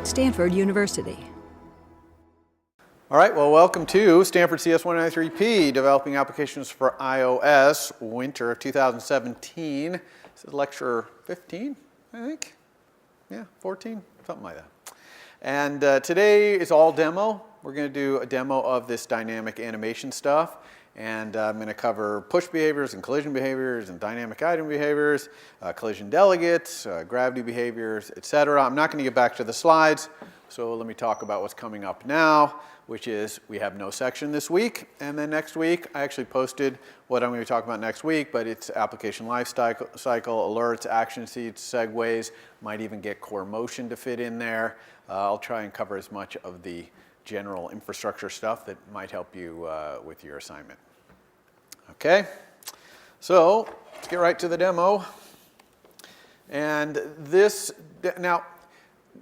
at Stanford University. All right, well, welcome to Stanford CS193P, Developing Applications for iOS, winter of 2017. This is lecture 15, I think. Yeah, 14, something like that. And today is all demo. We're going to do a demo of this dynamic animation stuff. And I'm going to cover push behaviors and collision behaviors and dynamic item behaviors, collision delegates, gravity behaviors, etc. I'm not going to get back to the slides, so let me talk about what's coming up now, which is we have no section this week. And then next week, I actually posted what I'm going to be talking about next week, but it's application life cycle, alerts, action sheets, segues, might even get core motion to fit in there. I'll try and cover as much of the general infrastructure stuff that might help you with your assignment. Okay, so let's get right to the demo. And this, now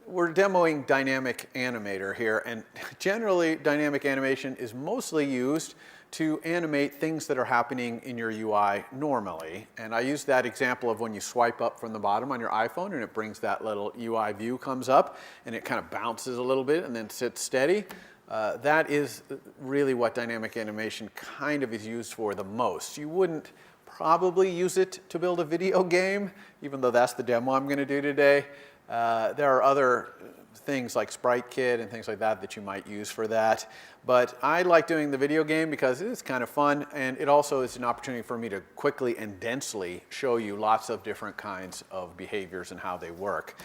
we're demoing Dynamic Animator here, and generally dynamic animation is mostly used to animate things that are happening in your UI normally. And I use that example of when you swipe up from the bottom on your iPhone and it brings that little UI view comes up and it kind of bounces a little bit and then sits steady. That is really what dynamic animation kind of is used for the most. You wouldn't probably use it to build a video game, even though that's the demo I'm going to do today. There are other things like Sprite Kit and things like that that you might use for that. But I like doing the video game because it's kind of fun, and it also is an opportunity for me to quickly and densely show you lots of different kinds of behaviors and how they work.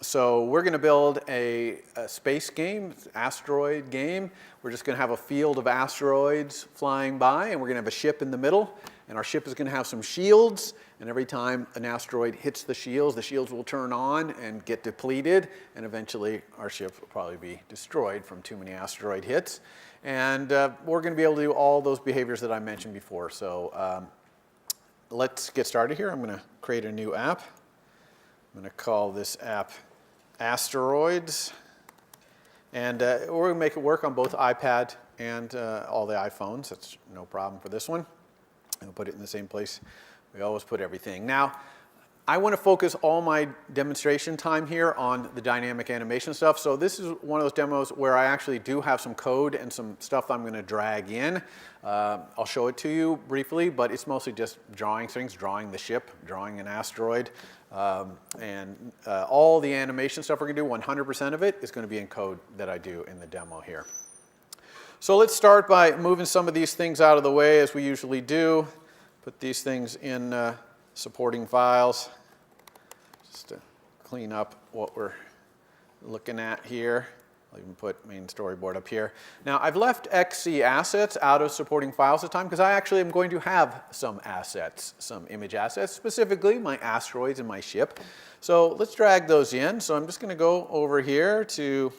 So we're going to build a space game, asteroid game. We're just going to have a field of asteroids flying by, and we're going to have a ship in the middle. And our ship is going to have some shields. And every time an asteroid hits the shields will turn on and get depleted. And eventually, our ship will probably be destroyed from too many asteroid hits. And we're going to be able to do all those behaviors that I mentioned before. So let's get started here. I'm going to create a new app. I'm going to call this app Asteroids. And we're going to make it work on both iPad and all the iPhones. That's no problem for this one. We'll put it in the same place we always put everything. Now, I want to focus all my demonstration time here on the dynamic animation stuff. So this is one of those demos where I actually do have some code and some stuff I'm going to drag in. I'll show it to you briefly, but it's mostly just drawing things, drawing the ship, drawing an asteroid. And all the animation stuff we're going to do, 100% of it is going to be in code that I do in the demo here. So let's start by moving some of these things out of the way as we usually do. Put these things in supporting files just to clean up what we're looking at here. I'll even put main storyboard up here. Now, I've left XC assets out of supporting files this time because I actually am going to have some assets, some image assets, specifically my asteroids and my ship. So let's drag those in. So I'm just going to go over here to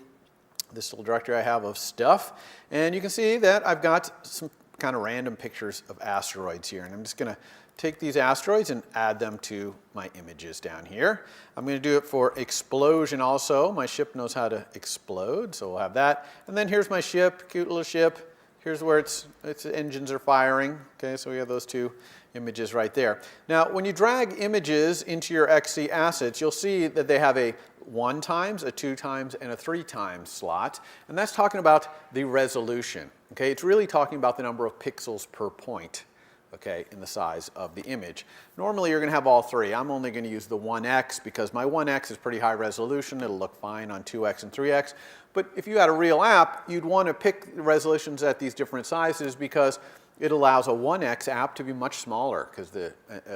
this little directory I have of stuff. And you can see that I've got some kind of random pictures of asteroids here. And I'm just going to take these asteroids and add them to my images down here. I'm going to do it for explosion also. My ship knows how to explode, so we'll have that. And then here's my ship, cute little ship. Here's where its engines are firing. Okay, so we have those two images right there. Now, when you drag images into your XC assets, you'll see that they have a 1 times, a 2 times, and a 3 times slot. And that's talking about the resolution. Okay, it's really talking about the number of pixels per point, okay, in the size of the image. Normally, you're going to have all 3. I'm only going to use the 1x because my 1x is pretty high resolution. It'll look fine on 2x and 3x. But if you had a real app, you'd want to pick resolutions at these different sizes because it allows a 1x app to be much smaller because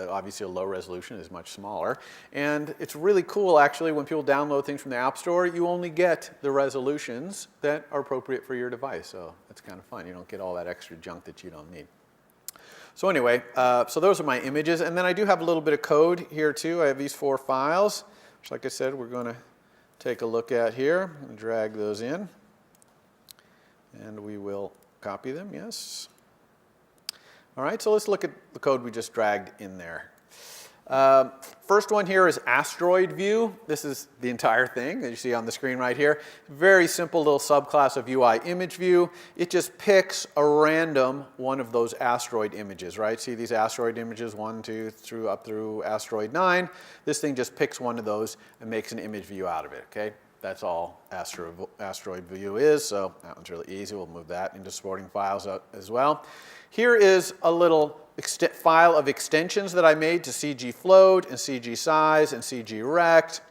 obviously a low resolution is much smaller. And it's really cool, actually, when people download things from the App Store, you only get the resolutions that are appropriate for your device. So it's kind of fun. You don't get all that extra junk that you don't need. So anyway, so those are my images. And then I do have a little bit of code here, too. I have these 4 files, which, like I said, we're going to take a look at here. I'm going to drag those in. And we will copy them, yes. All right, so let's look at the code we just dragged in there. First one here is asteroid view. This is the entire thing that you see on the screen right here. Very simple little subclass of UI image view. It just picks a random one of those asteroid images, right? See these asteroid images, 1, 2, up through asteroid 9. This thing just picks one of those and makes an image view out of it, okay? That's all asteroid view is, so that one's really easy. We'll move that into supporting files as well. Here is a little file of extensions that I made to CG float and CG size and CG rect.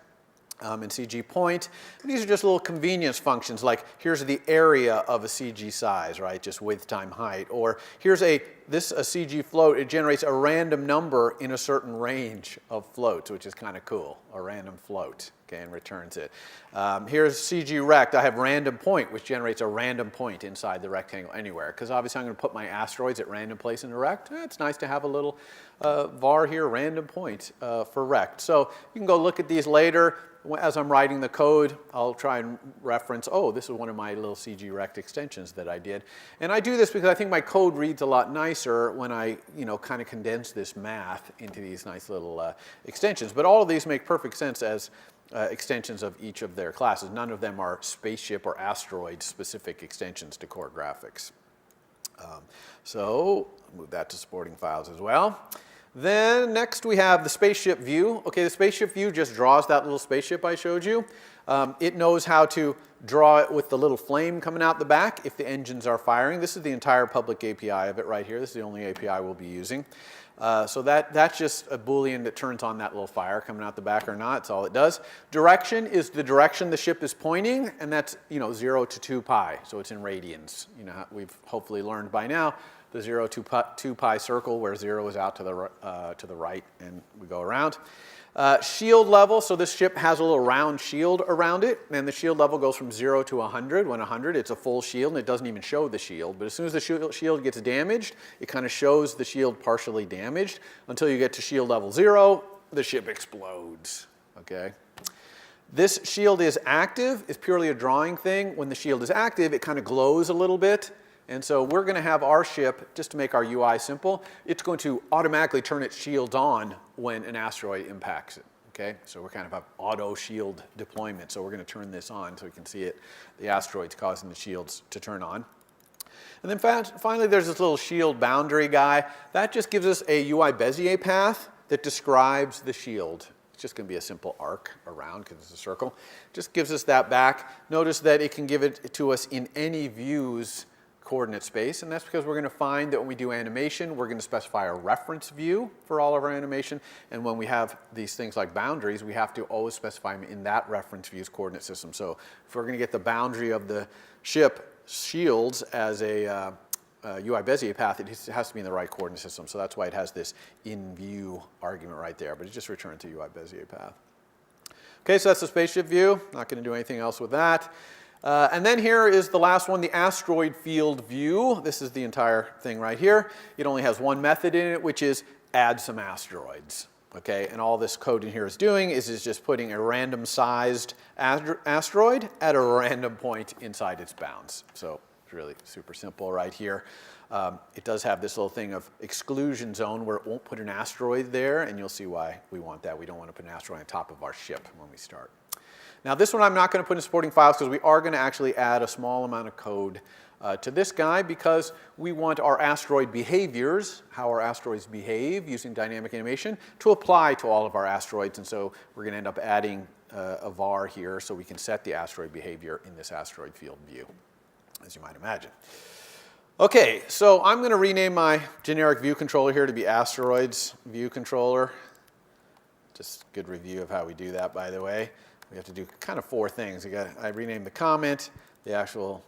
And CG point. And these are just little convenience functions, like here's the area of a CG size, right? Just width time height. Or here's a CG float. It generates a random number in a certain range of floats, which is kind of cool. A random float, okay, and returns it. Here's CG rect. I have random point, which generates a random point inside the rectangle anywhere. Because obviously I'm going to put my asteroids at random place in the rect. It's nice to have a little var here, random point for rect. So you can go look at these later. As I'm writing the code, I'll try and reference, oh, this is one of my little CG rect extensions that I did. And I do this because I think my code reads a lot nicer when I, kind of condense this math into these nice little extensions. But all of these make perfect sense as extensions of each of their classes. None of them are spaceship or asteroid specific extensions to core graphics. So I'll move that to supporting files as well. Then next we have the spaceship view. Okay, the spaceship view just draws that little spaceship I showed you. It knows how to draw it with the little flame coming out the back if the engines are firing. This is the entire public API of it right here. This is the only API we'll be using. So that's just a Boolean that turns on that little fire coming out the back or not. That's all it does. Direction is the direction the ship is pointing, and that's 0 to 2 pi. So it's in radians. We've hopefully learned by now the 0 to 2 pi circle where 0 is out to the right and we go around. Shield level, so this ship has a little round shield around it, and the shield level goes from 0 to 100. When 100, it's a full shield, and it doesn't even show the shield. But as soon as the shield gets damaged, it kind of shows the shield partially damaged. Until you get to shield level 0, the ship explodes, okay? This shield is active. It's purely a drawing thing. When the shield is active, it kind of glows a little bit. And so we're going to have our ship, just to make our UI simple, it's going to automatically turn its shields on when an asteroid impacts it. Okay? So we're kind of an auto shield deployment. So we're going to turn this on so we can see it, the asteroids causing the shields to turn on. And then finally, there's this little shield boundary guy. That just gives us a UI Bezier path that describes the shield. It's just going to be a simple arc around because it's a circle. Just gives us that back. Notice that it can give it to us in any views coordinate space, and that's because we're going to find that when we do animation, we're going to specify a reference view for all of our animation, and when we have these things like boundaries, we have to always specify them in that reference view's coordinate system. So if we're going to get the boundary of the ship shields as a UI Bezier path, it has to be in the right coordinate system. So that's why it has this in view argument right there, but it just returns a UI Bezier path. Okay, so that's the spaceship view. Not going to do anything else with that. And then here is the last one, the asteroid field view. This is the entire thing right here. It only has one method in it, which is add some asteroids. Okay, and all this code in here is doing is just putting a random sized asteroid at a random point inside its bounds. So it's really super simple right here. It does have this little thing of exclusion zone where it won't put an asteroid there, and you'll see why we want that. We don't want to put an asteroid on top of our ship when we start. Now this one I'm not going to put in supporting files because we are going to actually add a small amount of code to this guy because we want our asteroid behaviors, how our asteroids behave using dynamic animation, to apply to all of our asteroids. And so we're going to end up adding a var here so we can set the asteroid behavior in this asteroid field view, as you might imagine. Okay, so I'm going to rename my generic view controller here to be asteroids view controller. Just a good review of how we do that, by the way. We have to do kind of 4 things. I renamed the comment, the actual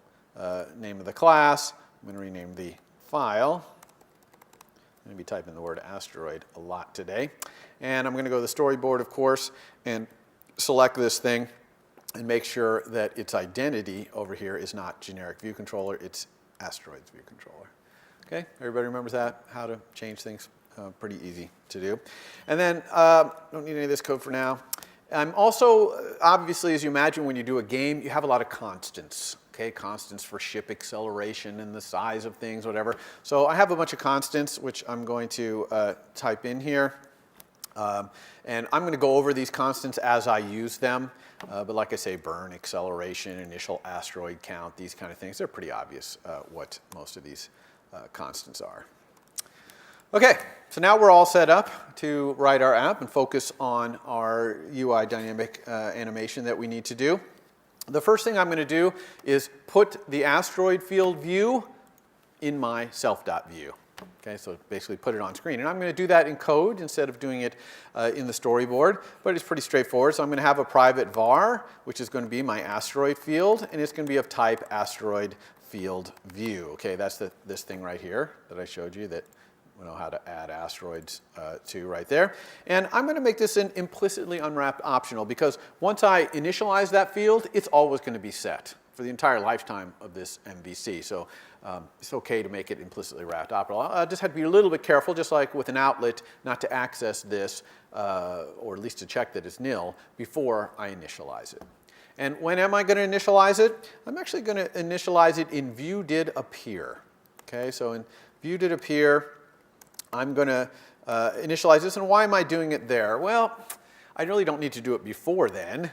name of the class. I'm going to rename the file. I'm going to be typing the word asteroid a lot today. And I'm going to go to the storyboard, of course, and select this thing and make sure that its identity over here is not generic view controller, it's asteroids view controller. Okay, everybody remembers that? How to change things? Pretty easy to do. And then, don't need any of this code for now. I'm also, obviously, as you imagine, when you do a game, you have a lot of constants. Okay, constants for ship acceleration and the size of things, whatever. So I have a bunch of constants, which I'm going to type in here. And I'm going to go over these constants as I use them. But like I say, burn, acceleration, initial asteroid count, these kind of things, they're pretty obvious what most of these constants are. Okay, so now we're all set up to write our app and focus on our UI dynamic animation that we need to do. the first thing I'm going to do is put the asteroid field view in my self.view. Okay, so basically put it on screen. And I'm going to do that in code instead of doing it in the storyboard, but it's pretty straightforward. So I'm going to have a private var, which is going to be my asteroid field, and it's going to be of type asteroid field view. Okay, that's this thing right here that I showed you that we know how to add asteroids to right there. And I'm going to make this an implicitly unwrapped optional because once I initialize that field, it's always going to be set for the entire lifetime of this MVC. So it's okay to make it implicitly wrapped optional. I just have to be a little bit careful, just like with an outlet, not to access this, or at least to check that it's nil, before I initialize it. And when am I going to initialize it? I'm actually going to initialize it in viewDidAppear. Okay, so in viewDidAppear, I'm going to initialize this. And why am I doing it there? Well, I really don't need to do it before then,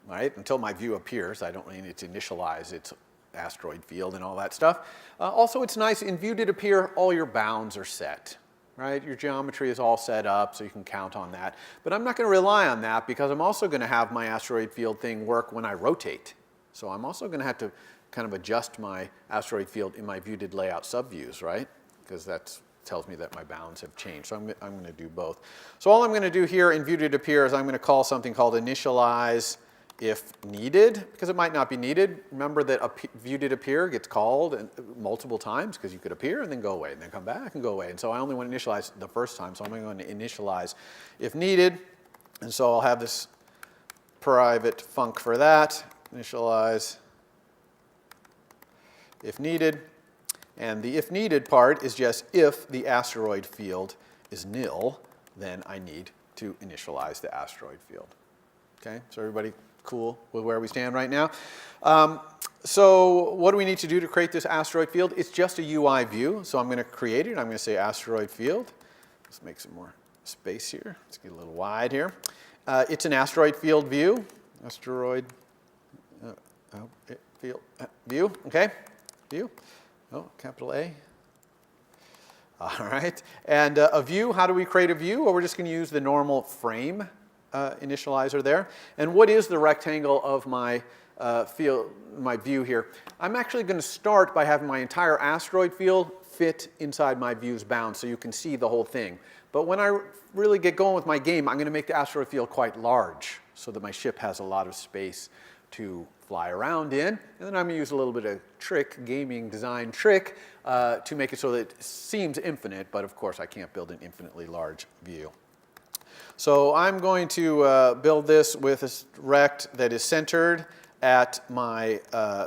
right? Until my view appears, I don't really need to initialize its asteroid field and all that stuff. Also, it's nice, in viewDidAppear, all your bounds are set, right? Your geometry is all set up, so you can count on that. But I'm not going to rely on that because I'm also going to have my asteroid field thing work when I rotate. So I'm also going to have to kind of adjust my asteroid field in my viewDidLayout subviews, right? Because that tells me that my bounds have changed. So I'm going to do both. So all I'm going to do here in viewDidAppear is I'm going to call something called initialize if needed, because it might not be needed. Remember that viewDidAppear gets called multiple times because you could appear and then go away and then come back and go away. And so I only want to initialize the first time, so I'm going to initialize if needed. And so I'll have this private func for that, initialize if needed. And the if needed part is just if the asteroid field is nil, then I need to initialize the asteroid field. Okay, so everybody cool with where we stand right now? So what do we need to do to create this asteroid field? It's just a UI view, so I'm going to create it. I'm going to say asteroid field. Let's make some more space here. Let's get a little wide here. It's an asteroid field view. Asteroid field view. Okay, view. Oh, capital A. All right. And a view, how do we create a view? Well, we're just going to use the normal frame initializer there. And what is the rectangle of my field, my view here? I'm actually going to start by having my entire asteroid field fit inside my view's bounds so you can see the whole thing. But when I really get going with my game, I'm going to make the asteroid field quite large so that my ship has a lot of space to fly around in. And then I'm going to use a little bit of trick, gaming design trick, to make it so that it seems infinite, but of course I can't build an infinitely large view. So I'm going to build this with a rect that is centered at my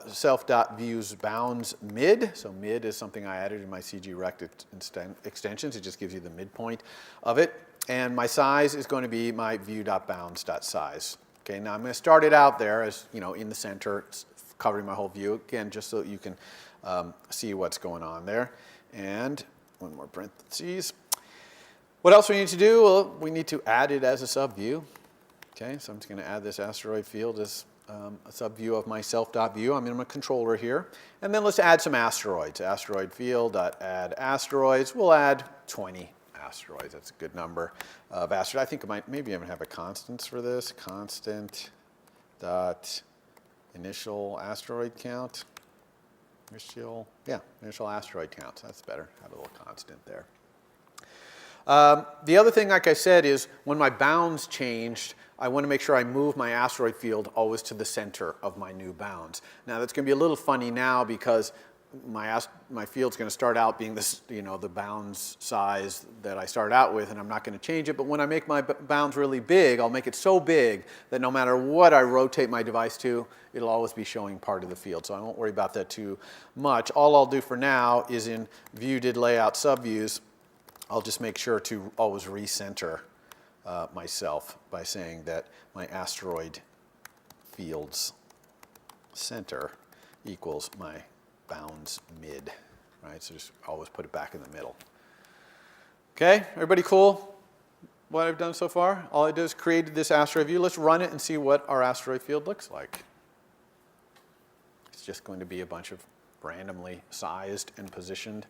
self.view's bounds mid. So mid is something I added in my CG rect extensions. It just gives you the midpoint of it. And my size is going to be my view.bounds.size. Okay, now I'm going to start it out there as, you know, in the center, covering my whole view, again, just so you can see what's going on there. And one more parentheses. What else we need to do? Well, we need to add it as a subview. Okay, so I'm just going to add this asteroid field as a subview of my self.view. I'm in my controller here. And then let's add some asteroids. Asteroid field.add asteroids. We'll add 20 asteroids. That's a good number of asteroids. I think I might maybe even have a constants for this. Constant dot initial asteroid count. Initial asteroid count. That's better. Have a little constant there. The other thing, like I said, is when my bounds changed, I want to make sure I move my asteroid field always to the center of my new bounds. Now that's going to be a little funny now because my field's going to start out being this, you know, the bounds size that I start out with, and I'm not going to change it. But when I make my bounds really big, I'll make it so big that no matter what I rotate my device to, it'll always be showing part of the field. So I won't worry about that too much. All I'll do for now is in viewDidLayout subviews, I'll just make sure to always recenter myself by saying that my asteroid field's center equals my bounds mid, right? So just always put it back in the middle. Okay, everybody cool? What I've done so far? All I did is created this asteroid view. Let's run it and see what our asteroid field looks like. It's just going to be a bunch of randomly sized and positioned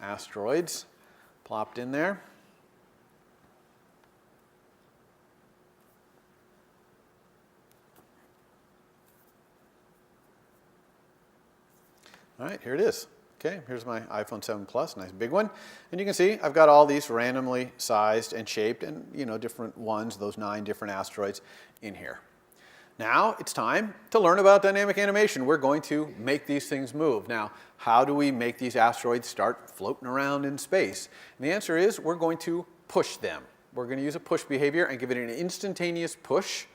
asteroids plopped in there. All right, here it is. Okay, here's my iPhone 7 Plus, nice big one. And you can see I've got all these randomly sized and shaped and, different ones, those 9 different asteroids in here. Now it's time to learn about dynamic animation. We're going to make these things move. Now, how do we make these asteroids start floating around in space? And the answer is we're going to push them. We're going to use a push behavior and give it an instantaneous push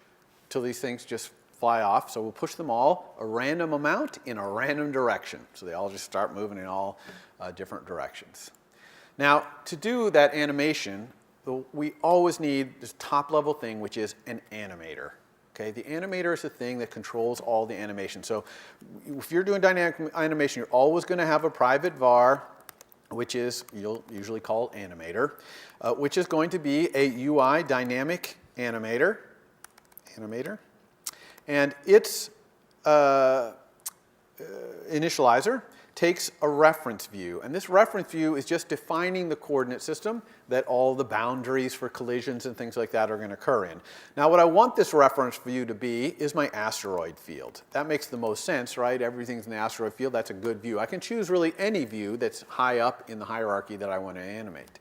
till these things just fly off. So we'll push them all a random amount in a random direction. So they all just start moving in all different directions. Now, to do that animation, we always need this top level thing, which is an animator. Okay, the animator is the thing that controls all the animation. So if you're doing dynamic animation, you're always going to have a private var, which is, you'll usually call animator, which is going to be a UI dynamic animator. And its initializer takes a reference view. And this reference view is just defining the coordinate system that all the boundaries for collisions and things like that are going to occur in. Now, what I want this reference view to be is my asteroid field. That makes the most sense, right? Everything's in the asteroid field. That's a good view. I can choose really any view that's high up in the hierarchy that I want to animate.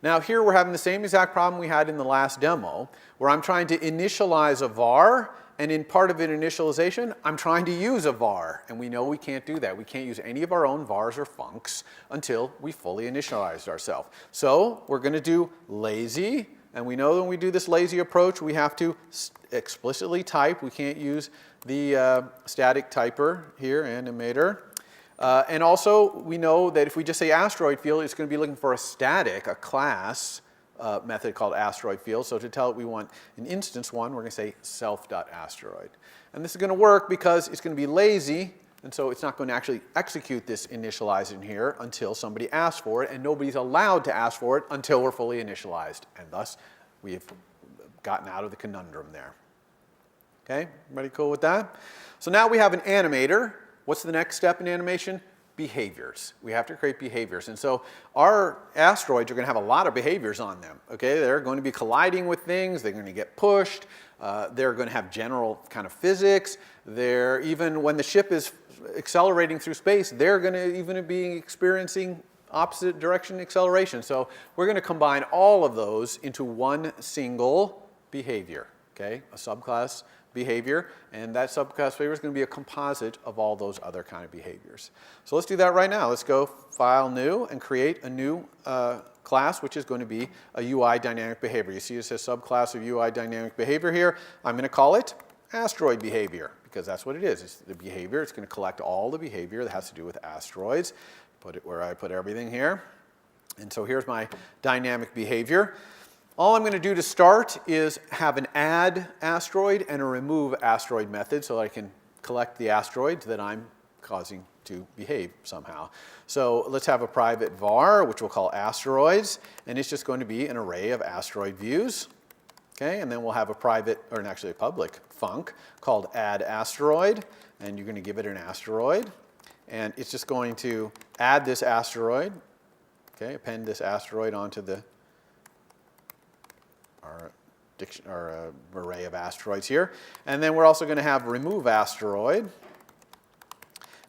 Now, here we're having the same exact problem we had in the last demo, where I'm trying to initialize a var. And in part of it, initialization, I'm trying to use a var. And we know we can't do that. We can't use any of our own vars or funcs until we fully initialized ourselves. So we're going to do lazy. And we know when we do this lazy approach, we have to explicitly type. We can't use the static typer here, animator. And also, we know that if we just say asteroid field, it's going to be looking for a static, a class, method called asteroid field. So to tell it we want an instance one, we're going to say self.asteroid. And this is going to work because it's going to be lazy, and so it's not going to actually execute this initialize in here until somebody asks for it, and nobody's allowed to ask for it until we're fully initialized. And thus, we've gotten out of the conundrum there. Okay, everybody cool with that? So now we have an animator. What's the next step in animation? Behaviors. We have to create behaviors. And so our asteroids are going to have a lot of behaviors on them. Okay, they're going to be colliding with things. They're going to get pushed. They're going to have general kind of physics. They're, even when the ship is accelerating through space, they're going to even be experiencing opposite direction acceleration. So we're going to combine all of those into one single behavior. Okay, a subclass behavior, and that subclass behavior is going to be a composite of all those other kind of behaviors. So let's do that right now. Let's go File, New, and create a new class, which is going to be a UI dynamic behavior. You see it says subclass of UI dynamic behavior here. I'm going to call it asteroid behavior, because that's what it is. It's the behavior. It's going to collect all the behavior that has to do with asteroids. Put it where I put everything here. And so here's my dynamic behavior. All I'm going to do to start is have an add asteroid and a remove asteroid method so that I can collect the asteroids that I'm causing to behave somehow. So let's have a private var, which we'll call asteroids, and it's just going to be an array of asteroid views. Okay, and then we'll have a private, or actually a public func called add asteroid, and you're going to give it an asteroid, and it's just going to add this asteroid, okay, append this asteroid onto the our array of asteroids here. And then we're also going to have remove asteroid.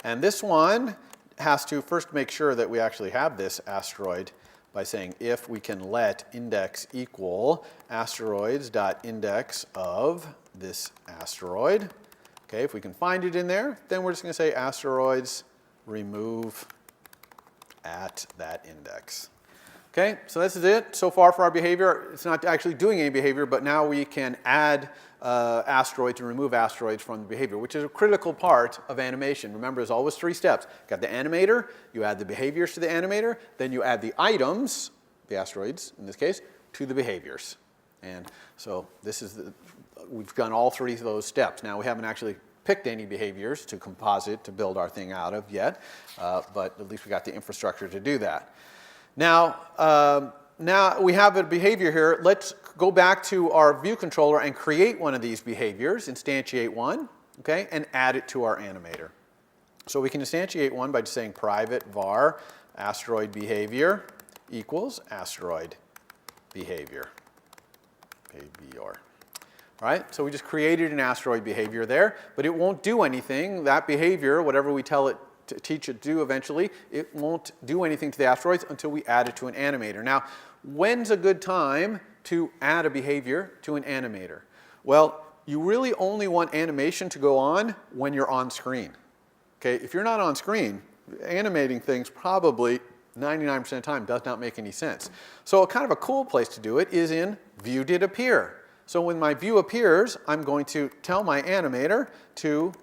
And this one has to first make sure that we actually have this asteroid by saying if we can let index equal asteroids.index of this asteroid. Okay, if we can find it in there, then we're just going to say asteroids remove at that index. Okay, so this is it so far for our behavior. It's not actually doing any behavior, but now we can add asteroids and remove asteroids from the behavior, which is a critical part of animation. Remember, there's always 3 steps. You've got the animator, you add the behaviors to the animator, then you add the items, the asteroids in this case, to the behaviors. And so this is we've done all 3 of those steps. Now we haven't actually picked any behaviors to composite to build our thing out of yet, but at least we got the infrastructure to do that. Now we have a behavior here. Let's go back to our view controller and create one of these behaviors, instantiate one, okay, and add it to our animator. So we can instantiate one by just saying private var asteroid behavior equals asteroid behavior. All right, so we just created an asteroid behavior there, but it won't do anything. That behavior, whatever we tell it to teach it to do eventually. It won't do anything to the asteroids until we add it to an animator. Now, when's a good time to add a behavior to an animator? Well, you really only want animation to go on when you're on screen. Okay, if you're not on screen, animating things probably 99% of the time does not make any sense. So kind of a cool place to do it is in view did appear. So when my view appears, I'm going to tell my animator to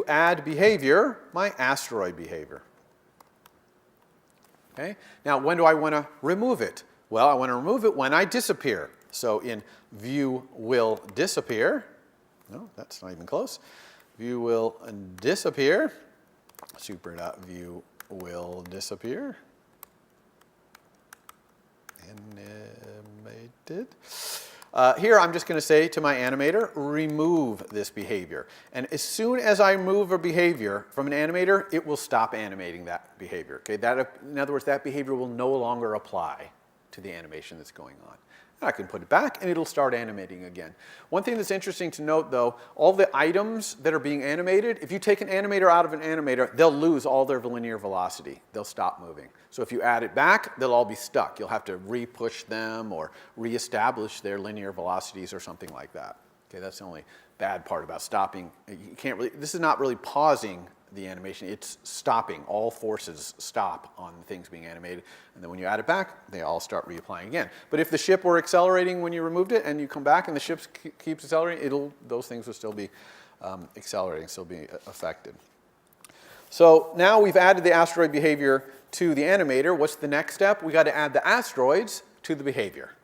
add behavior, my asteroid behavior. Okay? Now, when do I want to remove it? Well, I want to remove it when I disappear. So in view will disappear, no, that's not even close. View will disappear. Super.view will disappear. Animated. Here I'm just going to say to my animator, remove this behavior. And as soon as I move a behavior from an animator, it will stop animating that behavior. Okay? In other words, that behavior will no longer apply to the animation that's going on. And I can put it back and it'll start animating again. One thing that's interesting to note though, all the items that are being animated, if you take an animator out of an animator, they'll lose all their linear velocity. They'll stop moving. So if you add it back, they'll all be stuck. You'll have to re-push them or re-establish their linear velocities or something like that. Okay, that's the only bad part about stopping. You can't really, this is not really pausing the animation, it's stopping. All forces stop on things being animated. And then when you add it back, they all start reapplying again. But if the ship were accelerating when you removed it and you come back and the ship keeps accelerating, those things will still be accelerating, still be affected. So now we've added the asteroid behavior to the animator. What's the next step? We got to add the asteroids to the behavior.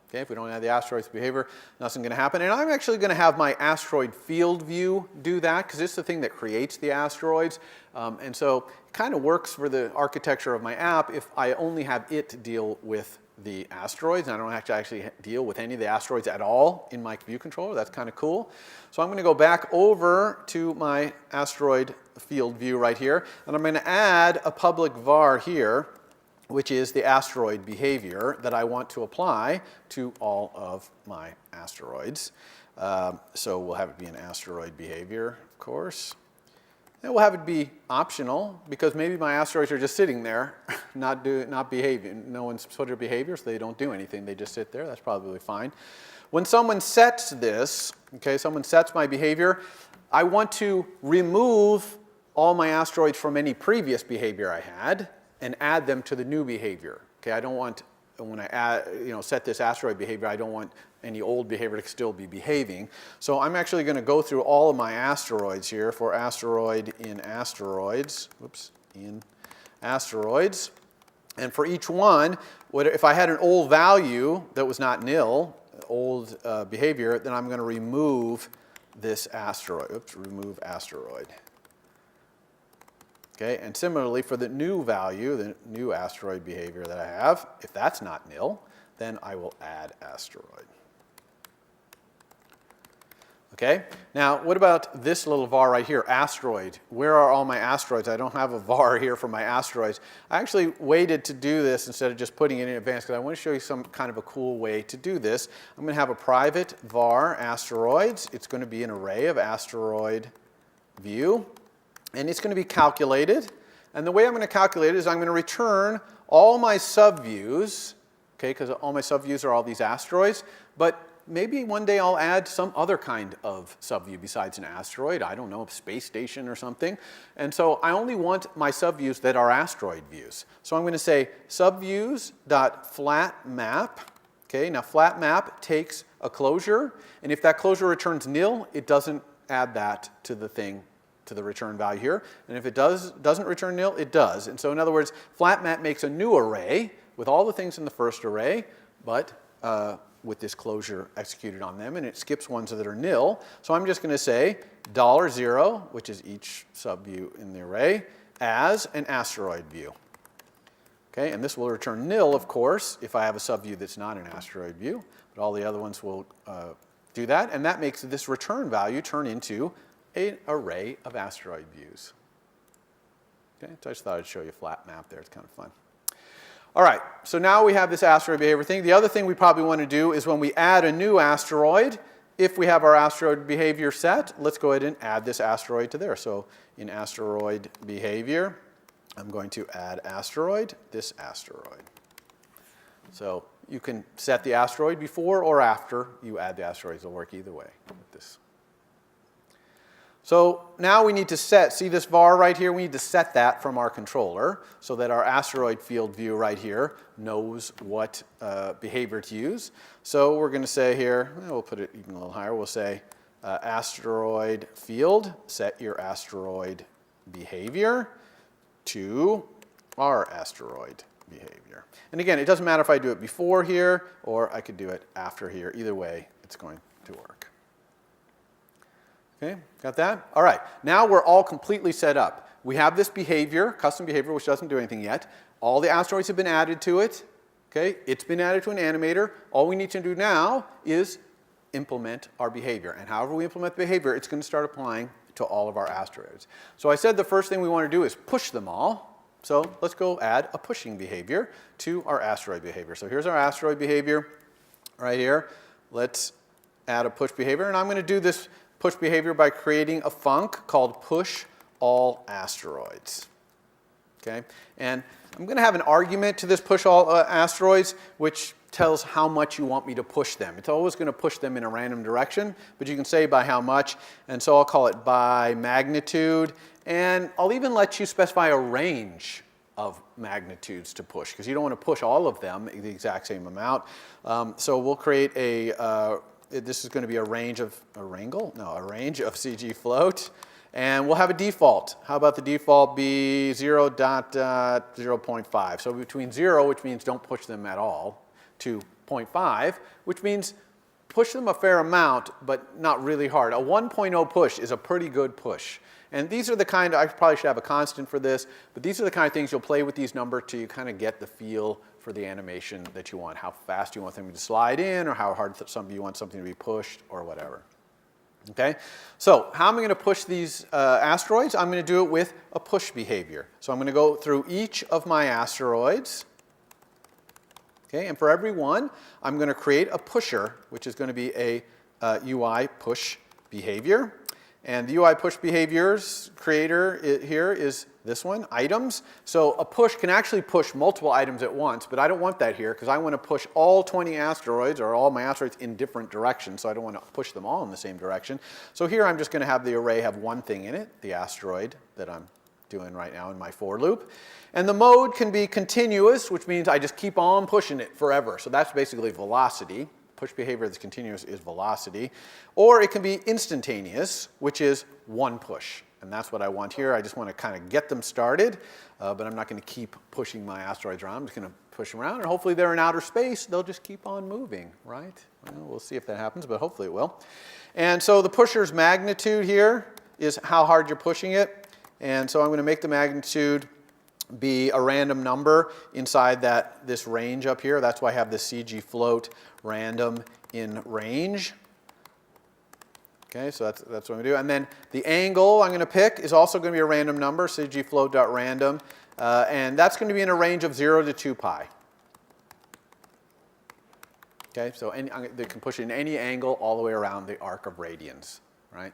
Okay, if we don't add the asteroids behavior, nothing's going to happen. And I'm actually going to have my asteroid field view do that because it's the thing that creates the asteroids. And so it kind of works for the architecture of my app if I only have it deal with the asteroids and I don't have to actually deal with any of the asteroids at all in my view controller. That's kind of cool. So I'm going to go back over to my asteroid field view right here. And I'm going to add a public var here, which is the asteroid behavior that I want to apply to all of my asteroids. So we'll have it be an asteroid behavior, of course. And we'll have it be optional because maybe my asteroids are just sitting there, not behaving. No one's put their behavior, so they don't do anything. They just sit there. That's probably fine. When someone sets this, okay, someone sets my behavior, I want to remove all my asteroids from any previous behavior I had and add them to the new behavior. Okay, I don't want, when I set this asteroid behavior, I don't want any old behavior to still be behaving. So I'm actually going to go through all of my asteroids here for asteroid in asteroids. Whoops, in asteroids. And for each one, if I had an old value that was not nil, old behavior, then I'm going to remove this asteroid. Oops, remove asteroid. Okay, and similarly for the new value, the new asteroid behavior that I have, if that's not nil, then I will add asteroid. Okay, now what about this little var right here, asteroid? Where are all my asteroids? I don't have a var here for my asteroids. I actually waited to do this instead of just putting it in advance because I want to show you some kind of a cool way to do this. I'm going to have a private var asteroids. It's going to be an array of asteroid view. And it's going to be calculated. And the way I'm going to calculate it is I'm going to return all my subviews, okay, because all my subviews are all these asteroids. But maybe one day I'll add some other kind of subview besides an asteroid. I don't know, a space station or something. And so I only want my subviews that are asteroid views. So I'm going to say subviews.flatMap. Okay, now flatMap takes a closure. And if that closure returns nil, it doesn't add that to the thing, to the return value here. And if it doesn't return nil, it does. And so in other words, flatMap makes a new array with all the things in the first array, but with this closure executed on them, and it skips ones that are nil. So I'm just going to say $0, which is each subview in the array, as an asteroid view. Okay, and this will return nil, of course, if I have a subview that's not an asteroid view, but all the other ones will do that, and that makes this return value turn into an array of asteroid views. Okay, so I just thought I'd show you a flat map there. It's kind of fun. All right, so now we have this asteroid behavior thing. The other thing we probably want to do is when we add a new asteroid, if we have our asteroid behavior set, let's go ahead and add this asteroid to there. So in asteroid behavior, I'm going to add asteroid, this asteroid. So you can set the asteroid before or after you add the asteroids. It'll work either way with this. So now we need to set, see this var right here? We need to set that from our controller so that our asteroid field view right here knows what behavior to use. So we're going to say here, we'll put it even a little higher, we'll say asteroid field, set your asteroid behavior to our asteroid behavior. And again, it doesn't matter if I do it before here or I could do it after here. Either way, it's going to work. Okay, got that? All right, now we're all completely set up. We have this behavior, custom behavior, which doesn't do anything yet. All the asteroids have been added to it. Okay, it's been added to an animator. All we need to do now is implement our behavior. And however we implement the behavior, it's going to start applying to all of our asteroids. So I said the first thing we want to do is push them all. So let's go add a pushing behavior to our asteroid behavior. So here's our asteroid behavior right here. Let's add a push behavior. And I'm going to do this push behavior by creating a func called push all asteroids. Okay? And I'm going to have an argument to this push all asteroids, which tells how much you want me to push them. It's always going to push them in a random direction, but you can say by how much. And so I'll call it by magnitude. And I'll even let you specify a range of magnitudes to push, because you don't want to push all of them the exact same amount. So we'll create a this is going to be a range of, a range of CG float. And we'll have a default. How about the default be 0.05? So between 0, which means don't push them at all, to 0.5, which means push them a fair amount, but not really hard. A 1.0 push is a pretty good push. And these are the kind, I probably should have a constant for this, but these are the kind of things you'll play with these numbers till you kind of get the feel for the animation that you want, how fast you want them to slide in, or how hard you want something to be pushed, or whatever. Okay, so how am I going to push these asteroids? I'm going to do it with a push behavior. So I'm going to go through each of my asteroids. Okay, and for every one, I'm going to create a pusher, which is going to be a UI push behavior. And the UI push behaviors creator here is this one, items. So a push can actually push multiple items at once, but I don't want that here because I want to push all 20 asteroids or all my asteroids in different directions, so I don't want to push them all in the same direction. So here I'm just going to have the array have one thing in it, the asteroid that I'm doing right now in my for loop. And the mode can be continuous, which means I just keep on pushing it forever. So that's basically velocity. Push behavior that's continuous is velocity. Or it can be instantaneous, which is one push. And that's what I want here. I just want to kind of get them started, but I'm not going to keep pushing my asteroids around. I'm just going to push them around, and hopefully they're in outer space. They'll just keep on moving, right? Well, we'll see if that happens, but hopefully it will. And so the pusher's magnitude here is how hard you're pushing it. And so I'm going to make the magnitude be a random number inside this range up here. That's why I have the CG float random in range. Okay, so that's what I'm going to do. And then the angle I'm going to pick is also going to be a random number, CG float.random. And that's going to be in a range of 0 to 2 pi. Okay, so they can push in any angle all the way around the arc of radians, right?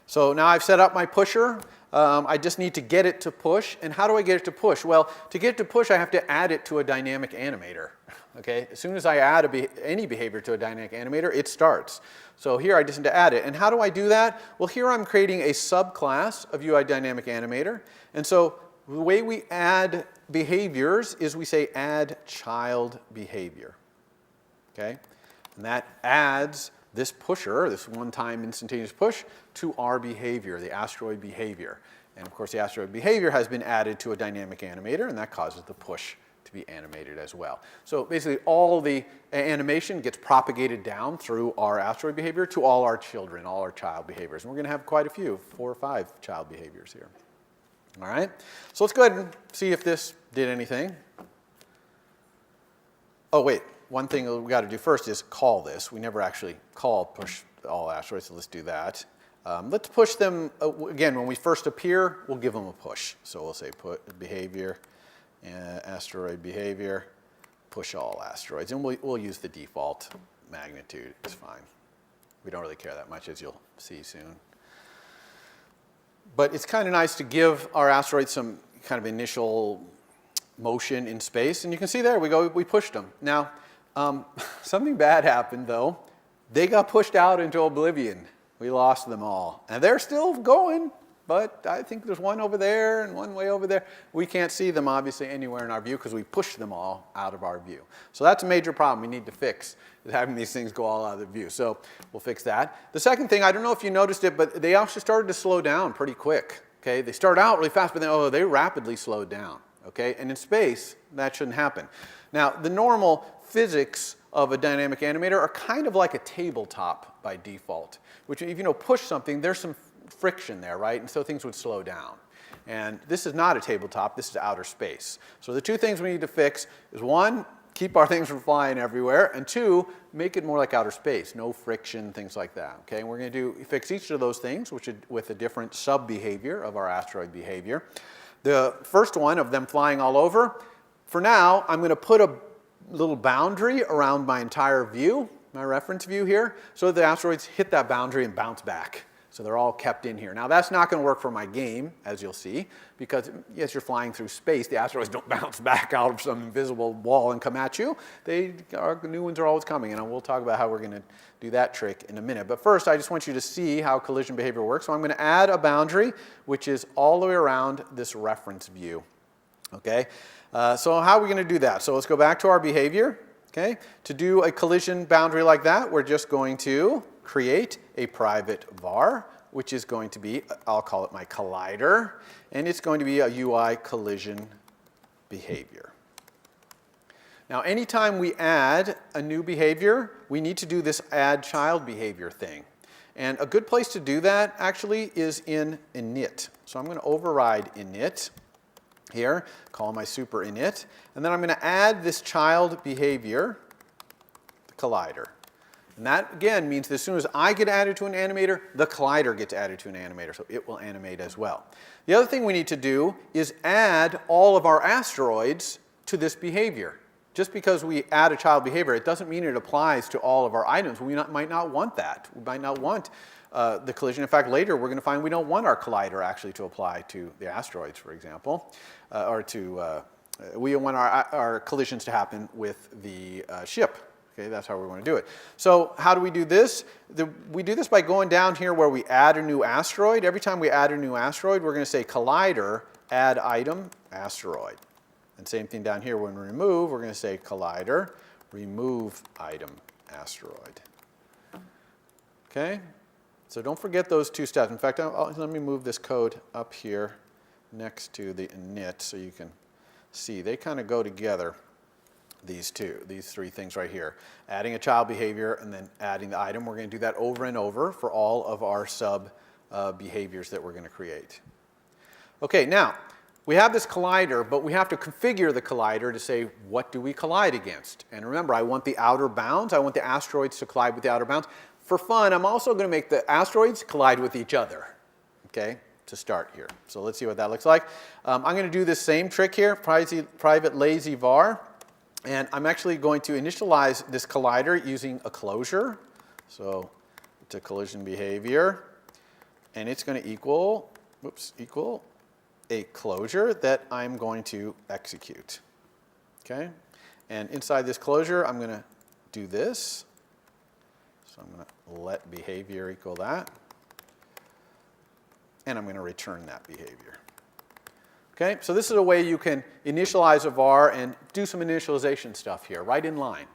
So now I've set up my pusher. I just need to get it to push. And how do I get it to push? Well, to get it to push, I have to add it to a dynamic animator. Okay? As soon as I add any behavior to a dynamic animator, it starts. So here I just need to add it. And how do I do that? Well, here I'm creating a subclass of UI dynamic animator. And so the way we add behaviors is we say add child behavior. Okay? And that adds this pusher, this one-time instantaneous push, to our behavior, the asteroid behavior. And of course, the asteroid behavior has been added to a dynamic animator, and that causes the push to be animated as well. So basically, all the animation gets propagated down through our asteroid behavior to all our children, all our child behaviors. And we're going to have quite a few, 4 or 5 child behaviors here. All right? So let's go ahead and see if this did anything. Oh, wait. One thing we've got to do first is call this. We never actually call push all asteroids, so let's do that. Let's push them, again, when we first appear, we'll give them a push. So we'll say put behavior, asteroid behavior, push all asteroids. And we'll use the default magnitude. It's fine. we don't really care that much, as you'll see soon. But it's kind of nice to give our asteroids some kind of initial motion in space. And you can see there, we pushed them. Now, something bad happened, though. They got pushed out into oblivion. We lost them all. And they're still going, but I think there's one over there and one way over there. We can't see them, obviously, anywhere in our view because we pushed them all out of our view. So that's a major problem we need to fix, is having these things go all out of the view. So we'll fix that. The second thing, I don't know if you noticed it, but they actually started to slow down pretty quick. Okay? They started out really fast, but then, they rapidly slowed down. Okay? And in space, that shouldn't happen. Now, the normal physics of a dynamic animator are kind of like a tabletop by default, which if you push something, there's some friction there, right? And so things would slow down. And this is not a tabletop, this is outer space. So the two things we need to fix is one, keep our things from flying everywhere, and two, make it more like outer space, no friction, things like that. Okay, and we're going to fix each of those things with a different sub-behavior of our asteroid behavior. The first one of them flying all over, for now, I'm going to put a little boundary around my entire view, my reference view here, so that the asteroids hit that boundary and bounce back. So they're all kept in here. Now that's not going to work for my game, as you'll see, because yes, you're flying through space. The asteroids don't bounce back out of some invisible wall and come at you. New ones are always coming, and we'll talk about how we're going to do that trick in a minute. But first, I just want you to see how collision behavior works. So I'm going to add a boundary, which is all the way around this reference view. Okay? So how are we going to do that? So let's go back to our behavior. Okay? To do a collision boundary like that, we're just going to create a private var, which is going to be, I'll call it my collider, and it's going to be a UI collision behavior. Now, anytime we add a new behavior, we need to do this add child behavior thing. And a good place to do that, actually, is in init. So I'm going to override init here, call my super init, and then I'm going to add this child behavior, the collider. And that, again, means that as soon as I get added to an animator, the collider gets added to an animator, so it will animate as well. The other thing we need to do is add all of our asteroids to this behavior. Just because we add a child behavior, it doesn't mean it applies to all of our items. We might not want that. We might not want the collision. In fact, later we're going to find we don't want our collider actually to apply to the asteroids, for example, we want our collisions to happen with the ship. Okay, that's how we're going to do it. So how do we do this? We do this by going down here where we add a new asteroid. Every time we add a new asteroid, we're going to say collider, add item, asteroid. And same thing down here when we remove, we're going to say collider, remove item, asteroid. Okay? So don't forget those two steps. In fact, let me move this code up here next to the init so you can see. They kind of go together. These three things right here. Adding a child behavior and then adding the item. We're going to do that over and over for all of our sub behaviors that we're going to create. Okay, now, we have this collider, but we have to configure the collider to say, what do we collide against? And remember, I want the outer bounds. I want the asteroids to collide with the outer bounds. For fun, I'm also going to make the asteroids collide with each other, okay, to start here. So let's see what that looks like. I'm going to do this same trick here, private lazy var. And I'm actually going to initialize this collider using a closure. So it's a collision behavior. And it's going to equal a closure that I'm going to execute. Okay? And inside this closure, I'm going to do this. So I'm going to let behavior equal that. And I'm going to return that behavior. Okay, so this is a way you can initialize a var and do some initialization stuff here, right in line.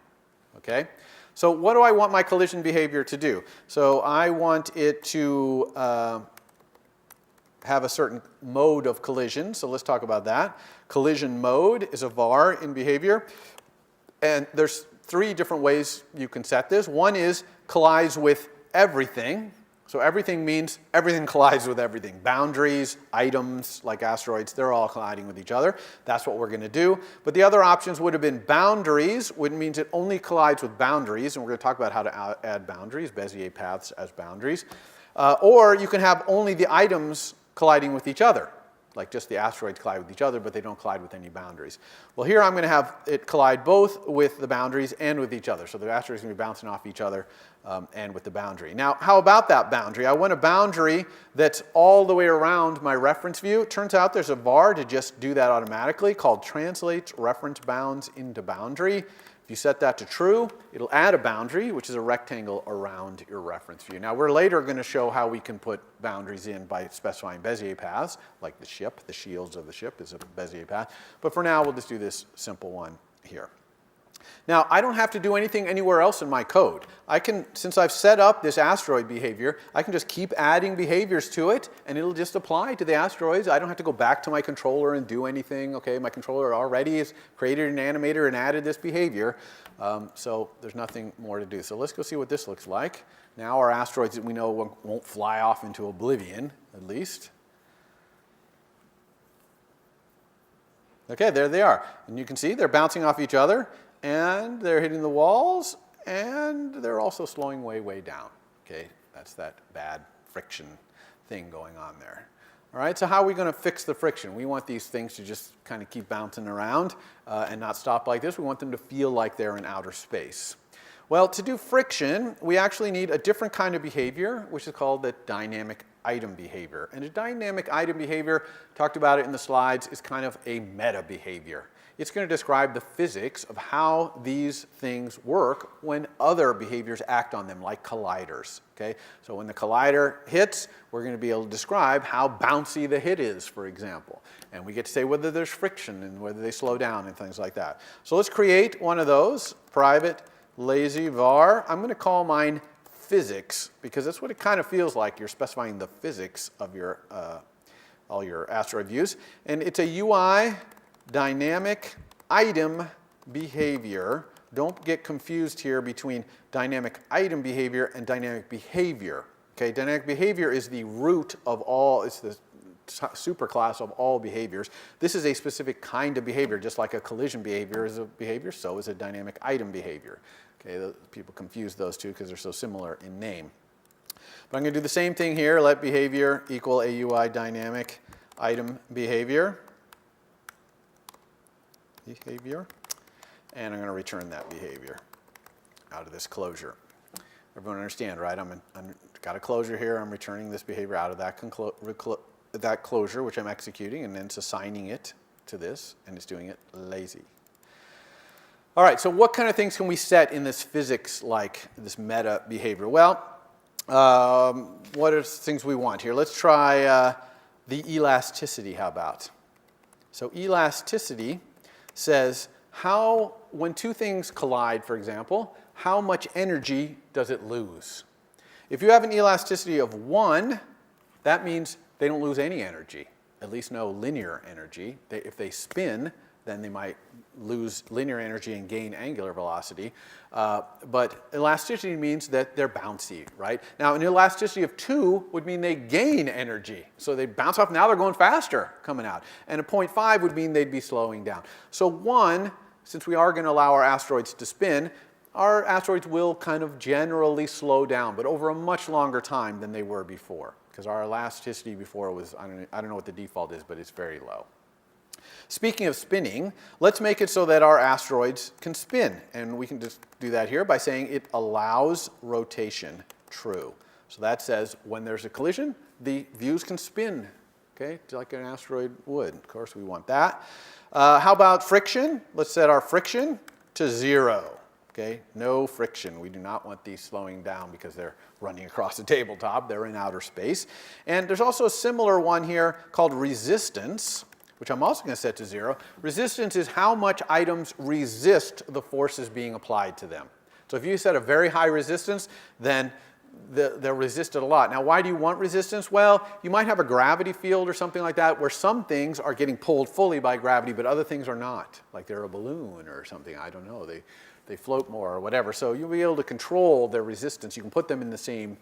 Okay, so what do I want my collision behavior to do? So I want it to have a certain mode of collision. So let's talk about that. Collision mode is a var in behavior. And there's three different ways you can set this. One is collides with everything. So everything means everything collides with everything. Boundaries, items like asteroids, they're all colliding with each other. That's what we're going to do. But the other options would have been boundaries, which means it only collides with boundaries. And we're going to talk about how to add boundaries, Bezier paths as boundaries. Or you can have only the items colliding with each other, like just the asteroids collide with each other, but they don't collide with any boundaries. Well, here I'm going to have it collide both with the boundaries and with each other. So the asteroids are going to be bouncing off each other and with the boundary. Now, how about that boundary? I want a boundary that's all the way around my reference view. It turns out there's a var to just do that automatically called translates reference bounds into boundary. If you set that to true, it'll add a boundary, which is a rectangle around your reference view. Now, we're later going to show how we can put boundaries in by specifying Bezier paths, like the ship. The shields of the ship is a Bezier path. But for now, we'll just do this simple one here. Now, I don't have to do anything anywhere else in my code. I can, since I've set up this asteroid behavior, I can just keep adding behaviors to it, and it'll just apply to the asteroids. I don't have to go back to my controller and do anything. Okay, my controller already has created an animator and added this behavior, so there's nothing more to do. So let's go see what this looks like. Now our asteroids that we know won't fly off into oblivion, at least. Okay, there they are. And you can see they're bouncing off each other, and they're hitting the walls, and they're also slowing way, way down. Okay, that's that bad friction thing going on there. All right, so how are we going to fix the friction? We want these things to just kind of keep bouncing around and not stop like this. We want them to feel like they're in outer space. Well, to do friction, we actually need a different kind of behavior, which is called the dynamic item behavior. And a dynamic item behavior, talked about it in the slides, is kind of a meta behavior. It's going to describe the physics of how these things work when other behaviors act on them, like colliders. Okay? So when the collider hits, we're going to be able to describe how bouncy the hit is, for example. And we get to say whether there's friction and whether they slow down and things like that. So let's create one of those, private lazy var. I'm going to call mine physics, because that's what it kind of feels like. You're specifying the physics of your all your asteroid views. And it's a UI dynamic item behavior. Don't get confused here between dynamic item behavior and dynamic behavior. Okay, dynamic behavior is the root of all, it's the superclass of all behaviors. This is a specific kind of behavior, just like a collision behavior is a behavior, so is a dynamic item behavior. Okay, people confuse those two because they're so similar in name. But I'm going to do the same thing here. Let behavior equal a UI dynamic item behavior. And I'm going to return that behavior out of this closure. Everyone understand, right? I'm got a closure here. I'm returning this behavior out of that closure, which I'm executing, and then it's assigning it to this, and it's doing it lazy. All right, so what kind of things can we set in this physics, like this meta behavior? Well, what are things we want here? Let's try the elasticity, how about? So elasticity says how, when two things collide, for example, how much energy does it lose? If you have an elasticity of 1, that means they don't lose any energy, at least no linear energy. If they spin, then they might lose linear energy and gain angular velocity. But elasticity means that they're bouncy, right? Now, an elasticity of 2 would mean they gain energy. So they bounce off, now they're going faster coming out. And a 0.5 would mean they'd be slowing down. So 1, since we are going to allow our asteroids to spin, our asteroids will kind of generally slow down, but over a much longer time than they were before. Because our elasticity before was, I don't know what the default is, but it's very low. Speaking of spinning, let's make it so that our asteroids can spin. And we can just do that here by saying it allows rotation true. So that says when there's a collision, the views can spin, okay, like an asteroid would. Of course, we want that. How about friction? Let's set our friction to 0. Okay, no friction. We do not want these slowing down because they're running across the tabletop. They're in outer space. And there's also a similar one here called resistance, which I'm also going to set to 0. Resistance is how much items resist the forces being applied to them. So if you set a very high resistance, then they're resisted a lot. Now, why do you want resistance? Well, you might have a gravity field or something like that where some things are getting pulled fully by gravity, but other things are not, like they're a balloon or something. I don't know. They float more or whatever. So you'll be able to control their resistance. You can put them in the same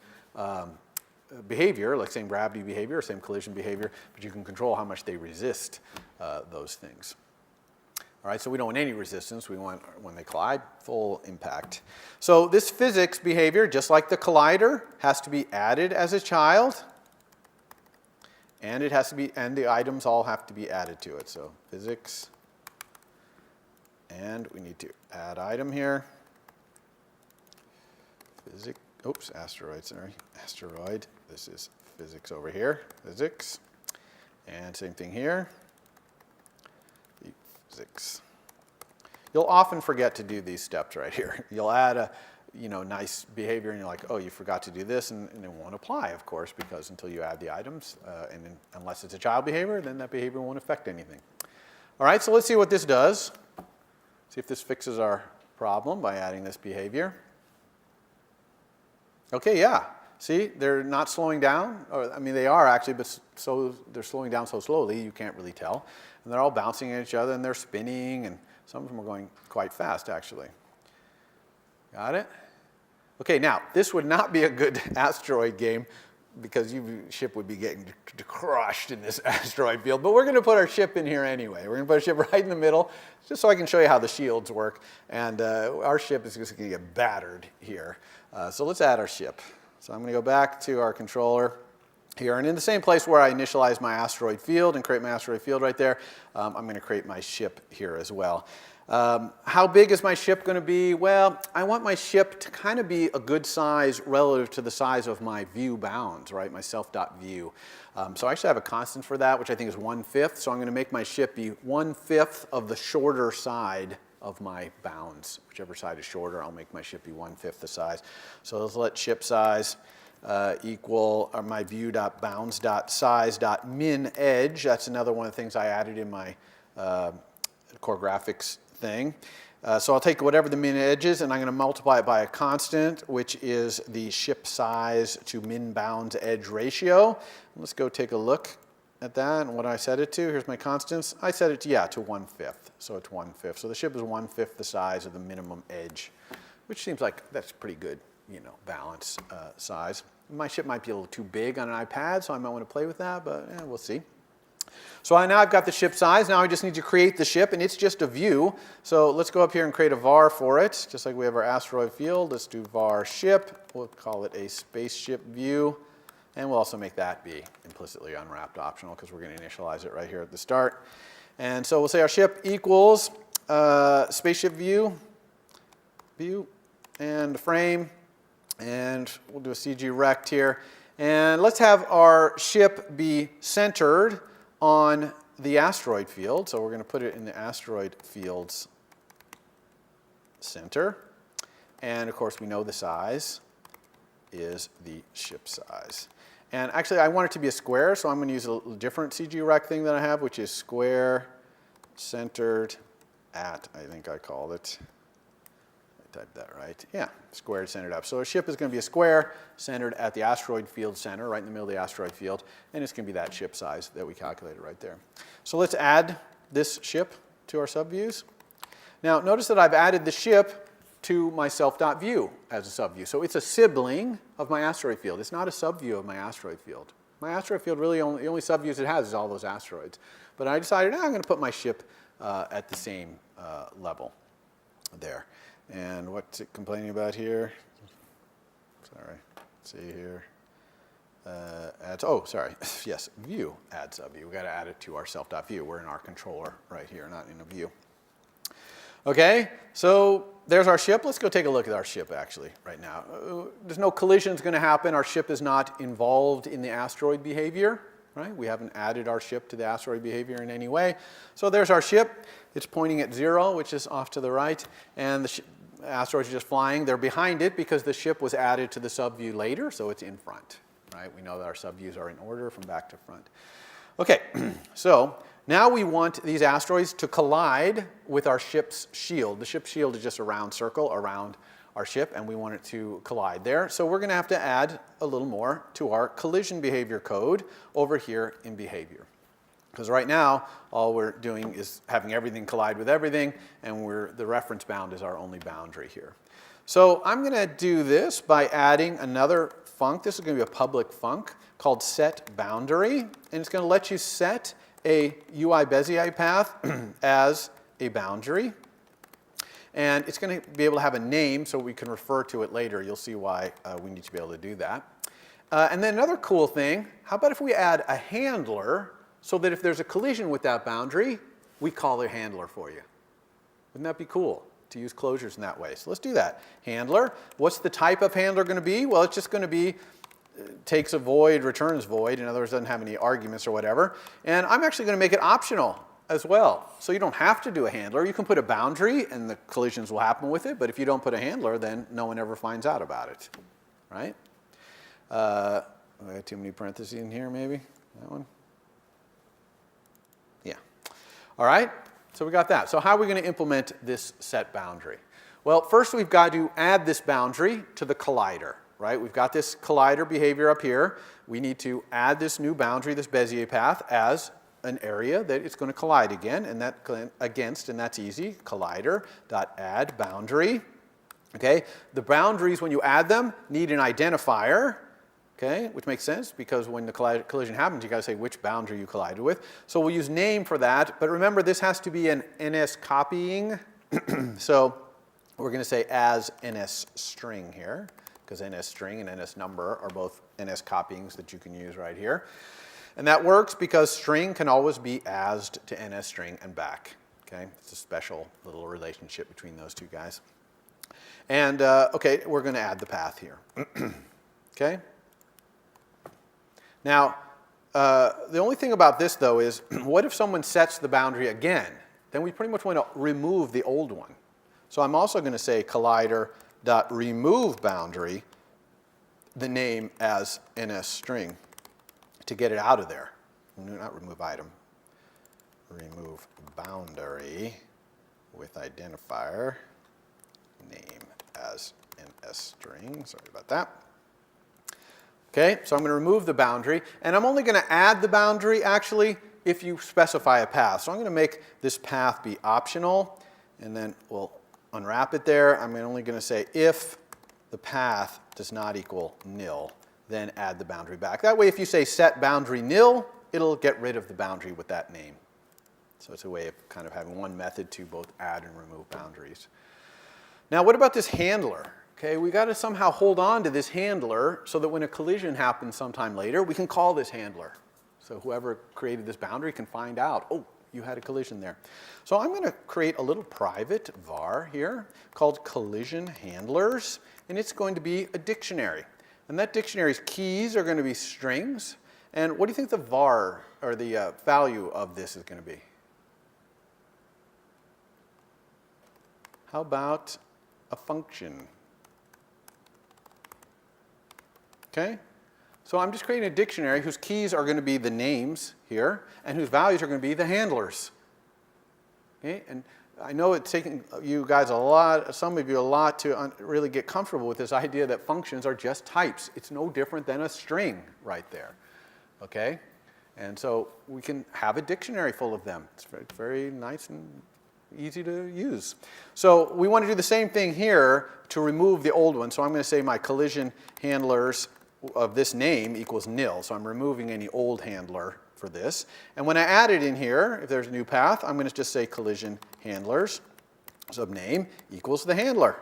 behavior, like same gravity behavior or same collision behavior, but you can control how much they resist those things. All right, so we don't want any resistance. We want, when they collide, full impact. So this physics behavior, just like the collider, has to be added as a child. And it has to be, and the items all have to be added to it. So physics, and we need to add item here. Physics, oops, asteroid, sorry, asteroid. This is physics over here, physics. And same thing here, physics. You'll often forget to do these steps right here. You'll add a nice behavior and you're like, oh, you forgot to do this, and it won't apply, of course, because until you add the items, and then, unless it's a child behavior, then that behavior won't affect anything. All right, so let's see what this does. See if this fixes our problem by adding this behavior. Okay, yeah. See, they're not slowing down. Or, I mean, they are actually, but they're slowing down so slowly you can't really tell. And they're all bouncing at each other, and they're spinning, and some of them are going quite fast, actually. Got it? Okay, now, this would not be a good asteroid game because your ship would be getting crushed in this asteroid field. But we're going to put our ship in here anyway. We're going to put our ship right in the middle, just so I can show you how the shields work. And our ship is just going to get battered here. So let's add our ship. So I'm going to go back to our controller here. And in the same place where I initialize my asteroid field and create my asteroid field right there, I'm going to create my ship here as well. How big is my ship going to be? Well, I want my ship to kind of be a good size relative to the size of my view bounds, right? My self.view. So I actually have a constant for that, which I think is 1/5. So I'm going to make my ship be 1/5 of the shorter side of my bounds. Whichever side is shorter, I'll make my ship be 1/5 the size. So let's let ship size equal my view.bounds.size.min edge. That's another one of the things I added in my core graphics thing. So I'll take whatever the min edge is, and I'm going to multiply it by a constant, which is the ship size to min bounds edge ratio. Let's go take a look at that and what I set it to. Here's my constants. I set it to, to 1/5. So it's 1/5. So the ship is 1/5 the size of the minimum edge, which seems like that's pretty good, balance size. My ship might be a little too big on an iPad, so I might want to play with that, but we'll see. So now I've got the ship size. Now I just need to create the ship, and it's just a view. So let's go up here and create a var for it, just like we have our asteroid field. Let's do var ship. We'll call it a spaceship view, and we'll also make that be implicitly unwrapped optional because we're going to initialize it right here at the start. And so we'll say our ship equals spaceship view, and frame, and we'll do a CG rect here. And let's have our ship be centered on the asteroid field. So we're going to put it in the asteroid field's center. And of course, we know the size is the ship size. And actually, I want it to be a square, so I'm going to use a different CG rect thing that I have, which is square centered at, I think I called it. Type that right. Yeah, squared centered up. So a ship is going to be a square centered at the asteroid field center, right in the middle of the asteroid field, and it's going to be that ship size that we calculated right there. So let's add this ship to our subviews. Now notice that I've added the ship to my self.view as a subview. So it's a sibling of my asteroid field. It's not a subview of my asteroid field. My asteroid field really the only subviews it has is all those asteroids. But I decided I'm going to put my ship at the same level there. And what's it complaining about here? Sorry, let's see here. Yes, view add subview. We've got to add it to our self.view. We're in our controller right here, not in a view. Okay, so there's our ship. Let's go take a look at our ship actually right now. There's no collisions going to happen. Our ship is not involved in the asteroid behavior. Right? We haven't added our ship to the asteroid behavior in any way. So there's our ship. It's pointing at 0, which is off to the right. And the asteroids are just flying. They're behind it because the ship was added to the subview later, so it's in front. Right? We know that our subviews are in order from back to front. Okay, so now we want these asteroids to collide with our ship's shield. The ship's shield is just a round circle around our ship, and we want it to collide there. So we're going to have to add a little more to our collision behavior code over here in behavior. Because right now, all we're doing is having everything collide with everything, and the reference bound is our only boundary here. So I'm going to do this by adding another func. This is going to be a public func called setBoundary, and it's going to let you set a UI Bezier path as a boundary. And it's going to be able to have a name so we can refer to it later. You'll see why we need to be able to do that. And then another cool thing, how about if we add a handler so that if there's a collision with that boundary, we call the handler for you. Wouldn't that be cool to use closures in that way? So let's do that. Handler, what's the type of handler going to be? Well, it's just going to be takes a void, returns void. In other words, doesn't have any arguments or whatever. And I'm actually going to make it optional as well. So you don't have to do a handler. You can put a boundary and the collisions will happen with it. But if you don't put a handler, then no one ever finds out about it, right? I got too many parentheses in here, maybe? That one? Yeah. All right, so we got that. So how are we going to implement this set boundary? Well, first we've got to add this boundary to the collider, right? We've got this collider behavior up here. We need to add this new boundary, this Bezier path, as an area that it's going to collide again, and that's easy. Collider.add boundary. Okay, the boundaries, when you add them, need an identifier. Okay, which makes sense because when the collision happens, you got to say which boundary you collided with. So we'll use name for that. But remember, this has to be an NS copying. So we're going to say as NS string here, because NS string and NS number are both NS copyings that you can use right here. And that works because string can always be ased to NS string and back. Okay, it's a special little relationship between those two guys. And okay, we're going to add the path here. Okay. Now, the only thing about this, though, is what if someone sets the boundary again? Then we pretty much want to remove the old one. So I'm also going to say collider.remove boundary, the name as NS string, to get it out of there. Not remove item. Remove boundary with identifier, name as NS string. Sorry about that. Okay, so I'm going to remove the boundary, and I'm only going to add the boundary, actually, if you specify a path. So I'm going to make this path be optional, and then we'll unwrap it there. I'm only going to say if the path does not equal nil, then add the boundary back. That way, if you say set boundary nil, it'll get rid of the boundary with that name. So it's a way of kind of having one method to both add and remove boundaries. Now, what about this handler? Okay, we got to somehow hold on to this handler so that when a collision happens sometime later, we can call this handler. So whoever created this boundary can find out, oh, you had a collision there. So I'm going to create a little private var here called collision handlers, and it's going to be a dictionary. And that dictionary's keys are going to be strings. And what do you think the var, or the value of this is going to be? How about a function? Okay, so I'm just creating a dictionary whose keys are going to be the names here, and whose values are going to be the handlers. Okay, and I know it's taking you guys a lot, some of you a lot, to really get comfortable with this idea that functions are just types. It's no different than a string right there. Okay, and so we can have a dictionary full of them. It's very, very nice and easy to use. So we want to do the same thing here to remove the old one. So I'm going to say my collision handlers of this name equals nil. So I'm removing any old handler for this. And when I add it in here, if there's a new path, I'm going to just say collision handlers subname equals the handler.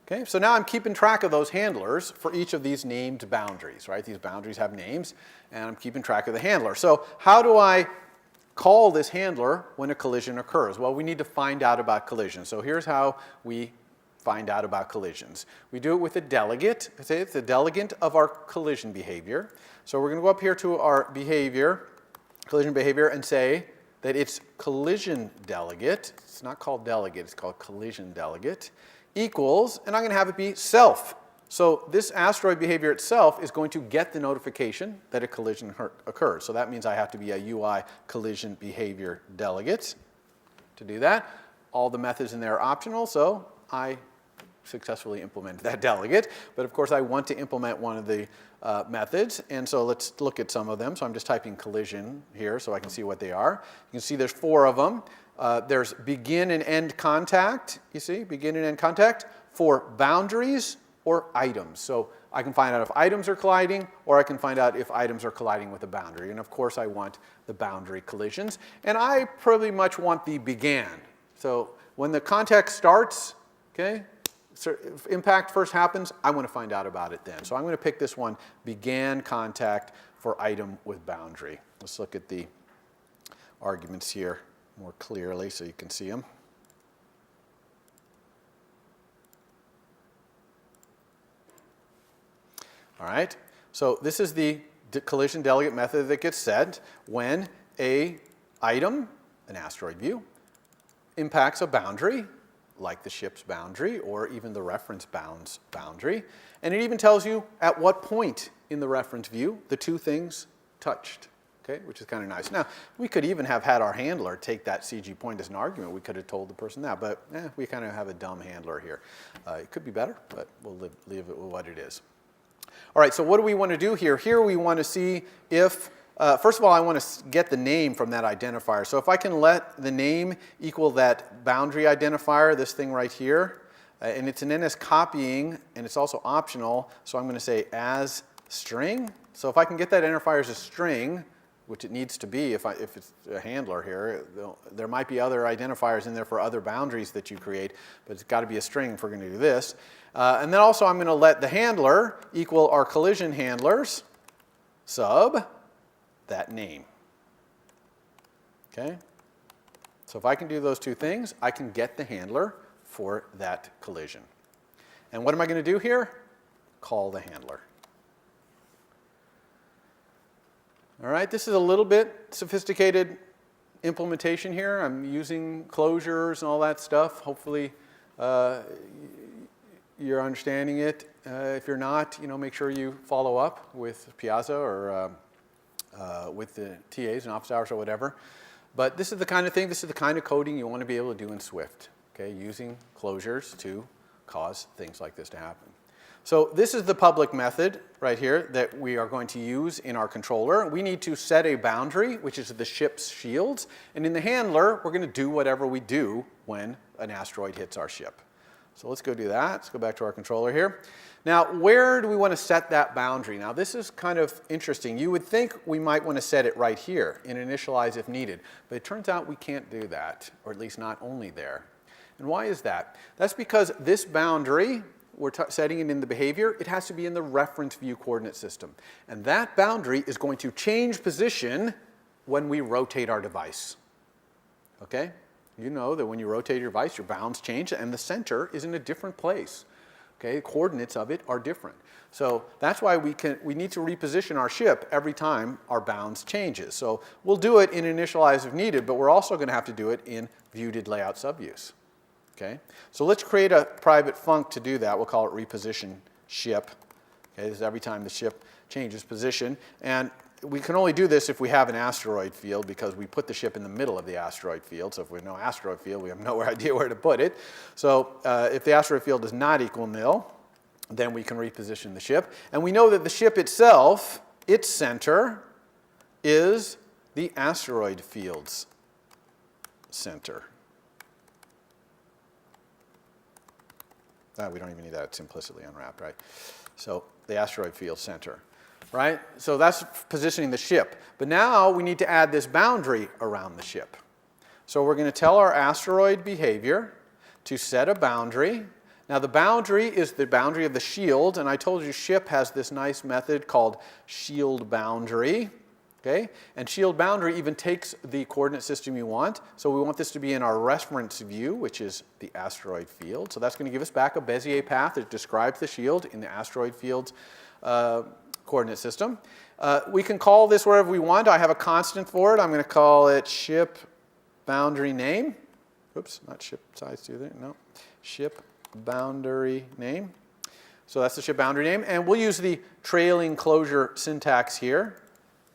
Okay, so now I'm keeping track of those handlers for each of these named boundaries, right? These boundaries have names, and I'm keeping track of the handler. So how do I call this handler when a collision occurs? Well, we need to find out about collisions. So here's how we find out about collisions. We do it with a delegate. It's the delegate of our collision behavior. So we're going to go up here to our behavior, collision behavior, and say that it's collision delegate. It's not called delegate, it's called collision delegate, equals, and I'm going to have it be self. So this asteroid behavior itself is going to get the notification that a collision occurs. So that means I have to be a UI collision behavior delegate to do that. All the methods in there are optional, so I successfully implemented that delegate. But of course, I want to implement one of the methods. And so let's look at some of them. So I'm just typing collision here so I can see what they are. You can see there's 4 of them. There's begin and end contact. You see, begin and end contact for boundaries or items. So I can find out if items are colliding, or I can find out if items are colliding with a boundary. And of course, I want the boundary collisions. And I pretty much want the began. So when the contact starts, okay, if impact first happens, I want to find out about it then. So I'm going to pick this one, began contact for item with boundary. Let's look at the arguments here more clearly so you can see them. All right, so this is the collision delegate method that gets set when a item, an asteroid view, impacts a boundary, like the ship's boundary or even the reference bound's boundary. And it even tells you at what point in the reference view the two things touched, okay, which is kind of nice. Now, we could even have had our handler take that CG point as an argument. We could have told the person that, but we kind of have a dumb handler here. It could be better, but we'll leave it with what it is. All right, so what do we want to do here? Here we want to see if, first of all, I want to get the name from that identifier. So if I can let the name equal that boundary identifier, this thing right here, and it's an NS copying, and it's also optional, so I'm going to say as string. So if I can get that identifier as a string, which it needs to be if it's a handler here, there might be other identifiers in there for other boundaries that you create, but it's got to be a string if we're going to do this. And then also I'm going to let the handler equal our collision handlers sub that name. Okay? So if I can do those two things, I can get the handler for that collision. And what am I going to do here? Call the handler. All right, this is a little bit sophisticated implementation here. I'm using closures and all that stuff. Hopefully you're understanding it. If you're not, make sure you follow up with Piazza or with the TAs and office hours or whatever. But this is the kind of thing, this is the kind of coding you want to be able to do in Swift, okay, using closures to cause things like this to happen. So this is the public method right here that we are going to use in our controller. We need to set a boundary, which is the ship's shields. And in the handler, we're going to do whatever we do when an asteroid hits our ship. So let's go do that. Let's go back to our controller here. Now, where do we want to set that boundary? Now, this is kind of interesting. You would think we might want to set it right here in initialize if needed. But it turns out we can't do that, or at least not only there. And why is that? That's because this boundary, we're setting it in the behavior, it has to be in the reference view coordinate system. And that boundary is going to change position when we rotate our device. Okay? You know that when you rotate your device, your bounds change, and the center is in a different place. Okay? The coordinates of it are different. So that's why we need to reposition our ship every time our bounds changes. So we'll do it in initialize if needed, but we're also going to have to do it in viewDid layout subviews. Okay? So let's create a private func to do that. We'll call it reposition ship. Okay? This is every time the ship changes position. And we can only do this if we have an asteroid field because we put the ship in the middle of the asteroid field. So if we have no asteroid field, we have no idea where to put it. So if the asteroid field does not equal nil, then we can reposition the ship. And we know that the ship itself, its center, is the asteroid field's center. We don't even need that. It's implicitly unwrapped, right? So the asteroid field center, right? So that's positioning the ship. But now we need to add this boundary around the ship. So we're going to tell our asteroid behavior to set a boundary. Now the boundary is the boundary of the shield, and I told you ship has this nice method called shield boundary. Okay? And shield boundary even takes the coordinate system you want. So we want this to be in our reference view, which is the asteroid field. So that's going to give us back a Bezier path that describes the shield in the asteroid field's coordinate system. We can call this wherever we want. I have a constant for it. I'm going to call it ship boundary name. Oops, not ship size 2 there. No, ship boundary name. So that's the ship boundary name. And we'll use the trailing closure syntax here.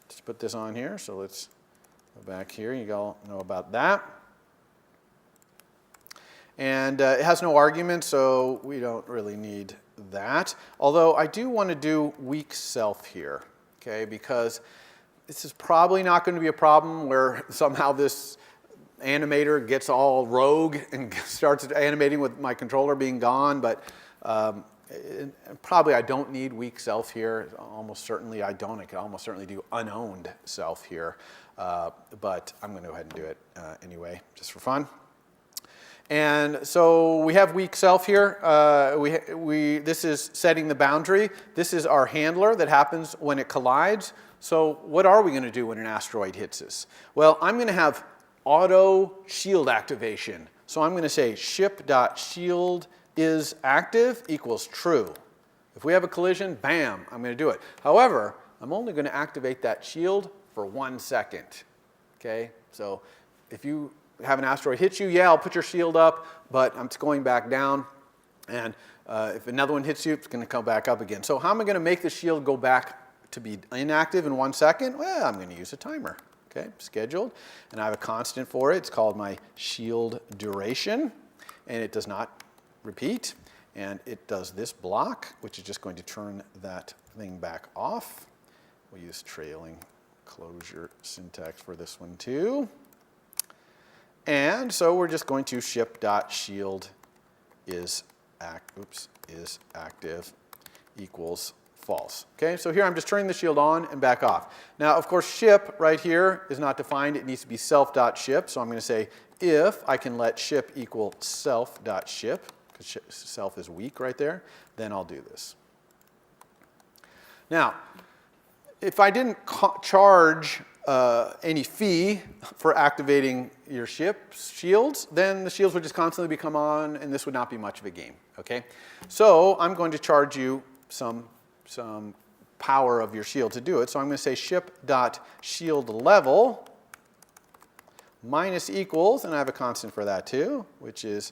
Let's put this on here. So let's go back here. You all know about that. And it has no argument, so we don't really need that. Although I do want to do weak self here, okay? Because this is probably not going to be a problem where somehow this animator gets all rogue and starts animating with my controller being gone. But probably I don't need weak self here. Almost certainly I don't. I could almost certainly do unowned self here. But I'm going to go ahead and do it anyway, just for fun. And so we have weak self here. This is setting the boundary. This is our handler that happens when it collides. So what are we going to do when an asteroid hits us? Well, I'm going to have auto shield activation. So I'm going to say ship.shield is active equals true. If we have a collision, bam, I'm going to do it. However, I'm only going to activate that shield for 1 second. Okay? So if you have an asteroid hit you, yeah, I'll put your shield up, but I'm going back down. And if another one hits you, it's going to come back up again. So how am I going to make the shield go back to be inactive in 1 second? Well, I'm going to use a timer. Okay, scheduled. And I have a constant for it. It's called my shield duration. And it does not repeat. And it does this block, which is just going to turn that thing back off. We'll use trailing closure syntax for this one too. And so we're just going to ship.shield is active equals false. Okay, so here I'm just turning the shield on and back off. Now, of course, ship right here is not defined. It needs to be self.ship. So I'm going to say if I can let ship equal self.ship, because self is weak right there, then I'll do this. Now, if I didn't charge any fee for activating your ship's shields, then the shields would just constantly become on, and this would not be much of a game. Okay, so I'm going to charge you some power of your shield to do it. So I'm going to say ship.shield level minus equals, and I have a constant for that too, which is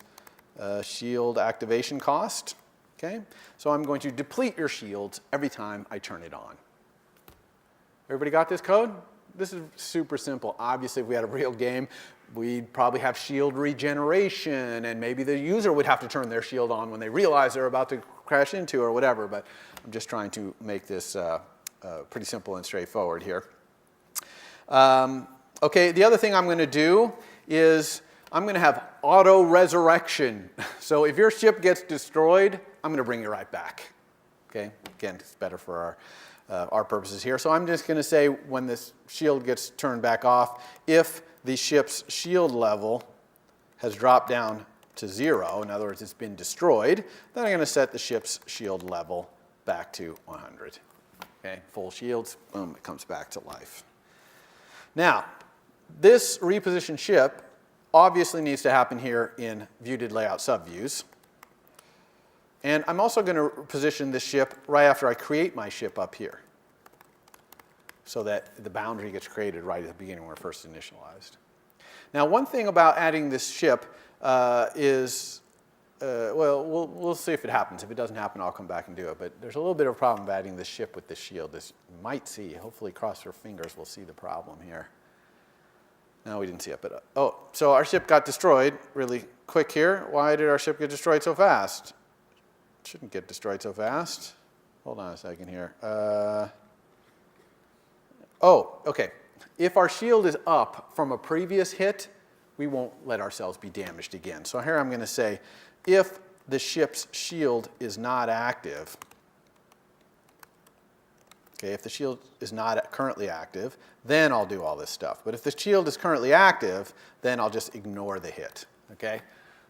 shield activation cost. Okay, so I'm going to deplete your shields every time I turn it on. Everybody got this code? This is super simple. Obviously, if we had a real game, we'd probably have shield regeneration, and maybe the user would have to turn their shield on when they realize they're about to crash into or whatever, but I'm just trying to make this pretty simple and straightforward here. Okay, the other thing I'm going to do is I'm going to have auto resurrection. So if your ship gets destroyed, I'm going to bring you right back. Okay, again, it's better for our purposes here. So I'm just going to say when this shield gets turned back off, if the ship's shield level has dropped down to 0, in other words, it's been destroyed, then I'm going to set the ship's shield level back to 100. Okay, full shields, boom, it comes back to life. Now, this repositioned ship obviously needs to happen here in view did layout subviews. And I'm also going to position this ship right after I create my ship up here, so that the boundary gets created right at the beginning when we're first initialized. Now, one thing about adding this ship is, well, we'll see if it happens. If it doesn't happen, I'll come back and do it. But there's a little bit of a problem of adding this ship with this shield. This you might see. Hopefully, cross your fingers, we'll see the problem here. No, we didn't see it, but oh, so our ship got destroyed really quick here. Why did our ship get destroyed so fast? It shouldn't get destroyed so fast. Hold on a second here. Oh, okay. If our shield is up from a previous hit, we won't let ourselves be damaged again. So here I'm going to say, if the ship's shield is not active, okay, if the shield is not currently active, then I'll do all this stuff. But if the shield is currently active, then I'll just ignore the hit, okay?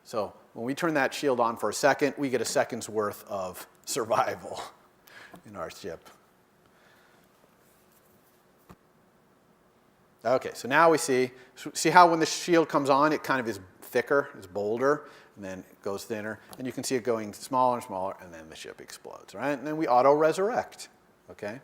So when we turn that shield on for a second, we get a second's worth of survival in our ship. Okay, so now we see how when the shield comes on, it kind of is thicker, it's bolder, and then it goes thinner. And you can see it going smaller and smaller, and then the ship explodes, right? And then we auto-resurrect, okay?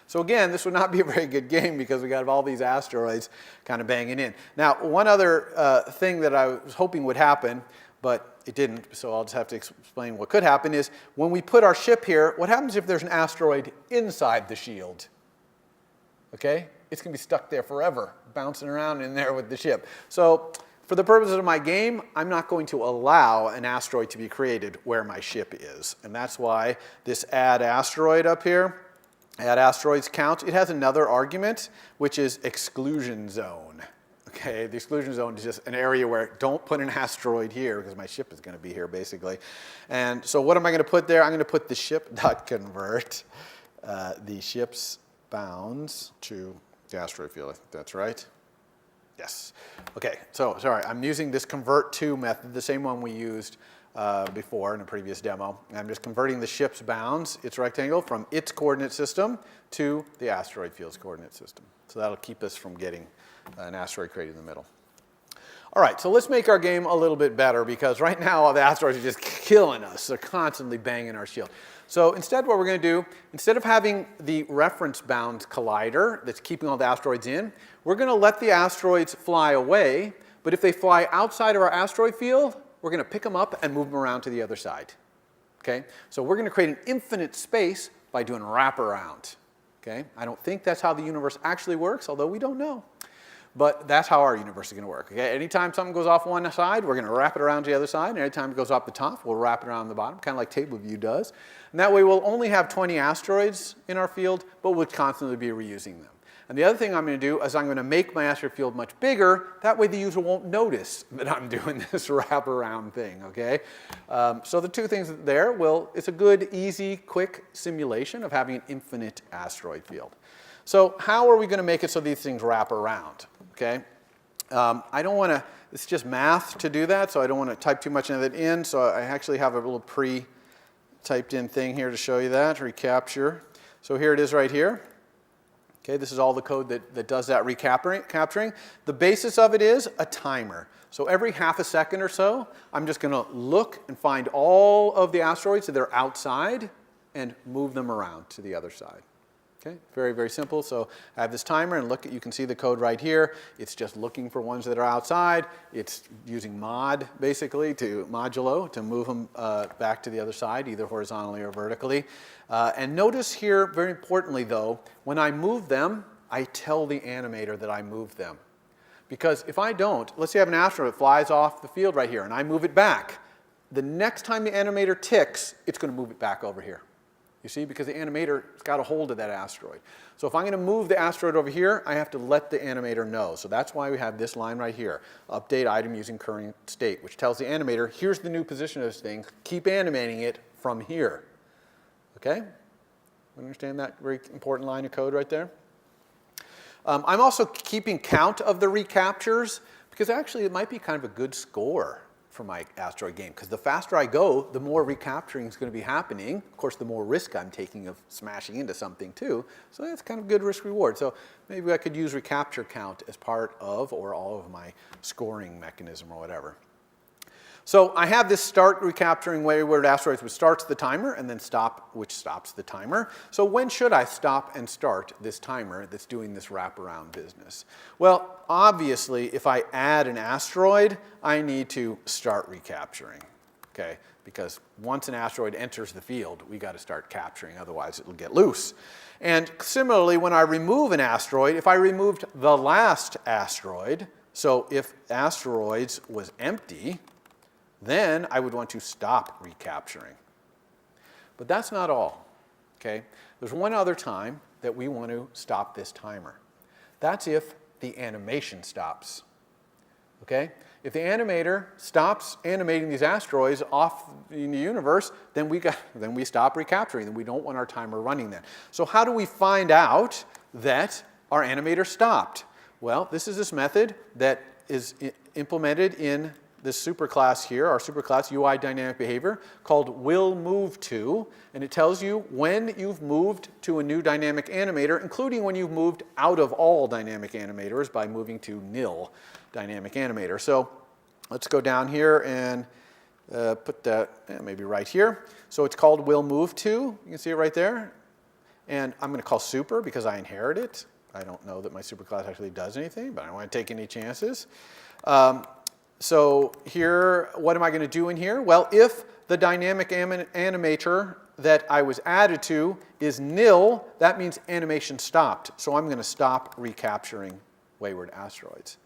So again, this would not be a very good game because we got all these asteroids kind of banging in. Now, one other thing that I was hoping would happen, but it didn't, so I'll just have to explain what could happen, is when we put our ship here, what happens if there's an asteroid inside the shield? Okay? It's going to be stuck there forever, bouncing around in there with the ship. So for the purposes of my game, I'm not going to allow an asteroid to be created where my ship is. And that's why this add asteroid up here, add asteroids count, it has another argument, which is exclusion zone. Okay, the exclusion zone is just an area where don't put an asteroid here because my ship is going to be here basically. And so what am I going to put there? I'm going to put the ship.convert the ship's bounds to the asteroid field. I think that's right. Yes. Okay, so sorry, I'm using this convert to method, the same one we used before in a previous demo. I'm just converting the ship's bounds, its rectangle, from its coordinate system to the asteroid field's coordinate system. So that'll keep us from getting an asteroid created in the middle. All right, so let's make our game a little bit better, because right now the asteroids are just killing us. They're constantly banging our shield. So instead what we're going to do, instead of having the reference bound collider that's keeping all the asteroids in, we're going to let the asteroids fly away, but if they fly outside of our asteroid field, we're going to pick them up and move them around to the other side. Okay? So we're going to create an infinite space by doing wraparound. Okay? I don't think that's how the universe actually works, although we don't know. But that's how our universe is going to work. Okay? Anytime something goes off one side, we're going to wrap it around to the other side. And anytime it goes off the top, we'll wrap it around the bottom, kind of like table view does. And that way we'll only have 20 asteroids in our field, but we'll constantly be reusing them. And the other thing I'm going to do is I'm going to make my asteroid field much bigger. That way the user won't notice that I'm doing this wraparound thing. Okay? So the two things there, well, it's a good, easy, quick simulation of having an infinite asteroid field. So how are we going to make it so these things wrap around? Okay? I don't want to, it's just math to do that, so I don't want to type too much of that in. So I actually have a little pre-typed in thing here to show you that, recapture. So here it is right here. Okay, this is all the code that does that recapturing. The basis of it is a timer. So every half a second or so, I'm just going to look and find all of the asteroids that are outside and move them around to the other side. Okay, very, very simple. So I have this timer, and look, you can see the code right here. It's just looking for ones that are outside. It's using mod, basically, modulo, to move them back to the other side, either horizontally or vertically. And notice here, very importantly, though, when I move them, I tell the animator that I moved them. Because if I don't, let's say I have an asteroid that flies off the field right here, and I move it back. The next time the animator ticks, it's going to move it back over here. You see, because the animator's got a hold of that asteroid. So if I'm going to move the asteroid over here, I have to let the animator know. So that's why we have this line right here, update item using current state, which tells the animator, here's the new position of this thing, keep animating it from here. Okay? Understand that very important line of code right there? I'm also keeping count of the recaptures, because actually it might be kind of a good score for my asteroid game, because the faster I go, the more recapturing is going to be happening. Of course, the more risk I'm taking of smashing into something too. So that's kind of good risk reward. So maybe I could use recapture count as part of or all of my scoring mechanism or whatever. So I have this start recapturing wayward asteroids, which starts the timer, and then stop, which stops the timer. So when should I stop and start this timer that's doing this wraparound business? Well, obviously, if I add an asteroid, I need to start recapturing, okay? Because once an asteroid enters the field, we got to start capturing, otherwise it'll get loose. And similarly, when I remove an asteroid, if I removed the last asteroid, so if asteroids was empty, then I would want to stop recapturing. But that's not all, okay? There's one other time that we want to stop this timer. That's if the animation stops, okay? If the animator stops animating these asteroids off in the universe, then we stop recapturing them. We don't want our timer running then. So how do we find out that our animator stopped? Well, this is this method that is implemented in this superclass here, our superclass UI dynamic behavior, called willMoveTo, and it tells you when you've moved to a new dynamic animator, including when you've moved out of all dynamic animators by moving to nil dynamic animator. So let's go down here and put that maybe right here. So it's called willMoveTo. You can see it right there. And I'm going to call super because I inherit it. I don't know that my superclass actually does anything, but I don't want to take any chances. So here, what am I going to do in here? Well, if the dynamic animator that I was added to is nil, that means animation stopped. So I'm going to stop recapturing wayward asteroids.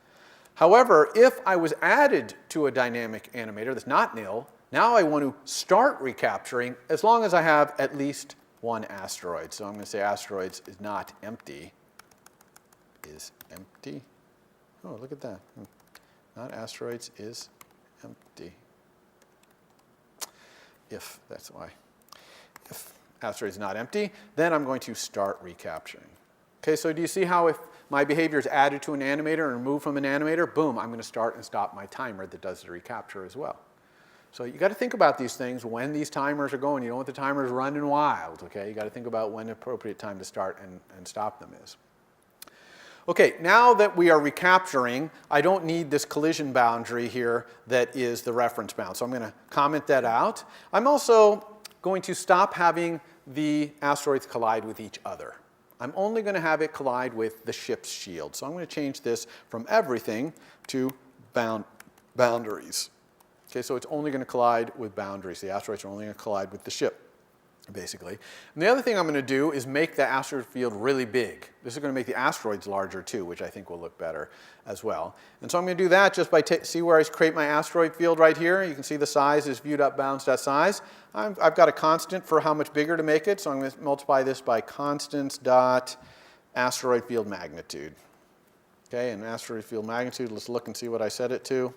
However, if I was added to a dynamic animator that's not nil, now I want to start recapturing as long as I have at least one asteroid. So I'm going to say asteroids is not empty. Is empty. Oh, look at that. Not asteroids is empty. If, that's why. If asteroid is not empty, then I'm going to start recapturing. Okay, so do you see how if my behavior is added to an animator and removed from an animator, boom, I'm going to start and stop my timer that does the recapture as well. So you got to think about these things when these timers are going. You don't want the timers running wild, okay? You got to think about when the appropriate time to start and stop them is. Okay, now that we are recapturing, I don't need this collision boundary here that is the reference bound. So I'm going to comment that out. I'm also going to stop having the asteroids collide with each other. I'm only going to have it collide with the ship's shield. So I'm going to change this from everything to boundaries. Okay, so it's only going to collide with boundaries. The asteroids are only going to collide with the ship, basically. And the other thing I'm going to do is make the asteroid field really big. This is going to make the asteroids larger too, which I think will look better as well. And so I'm going to do that just by, see where I create my asteroid field right here? You can see the size is view.bounds.size. I've got a constant for how much bigger to make it, so I'm going to multiply this by constants dot asteroid field magnitude. Okay, and asteroid field magnitude, let's look and see what I set it to.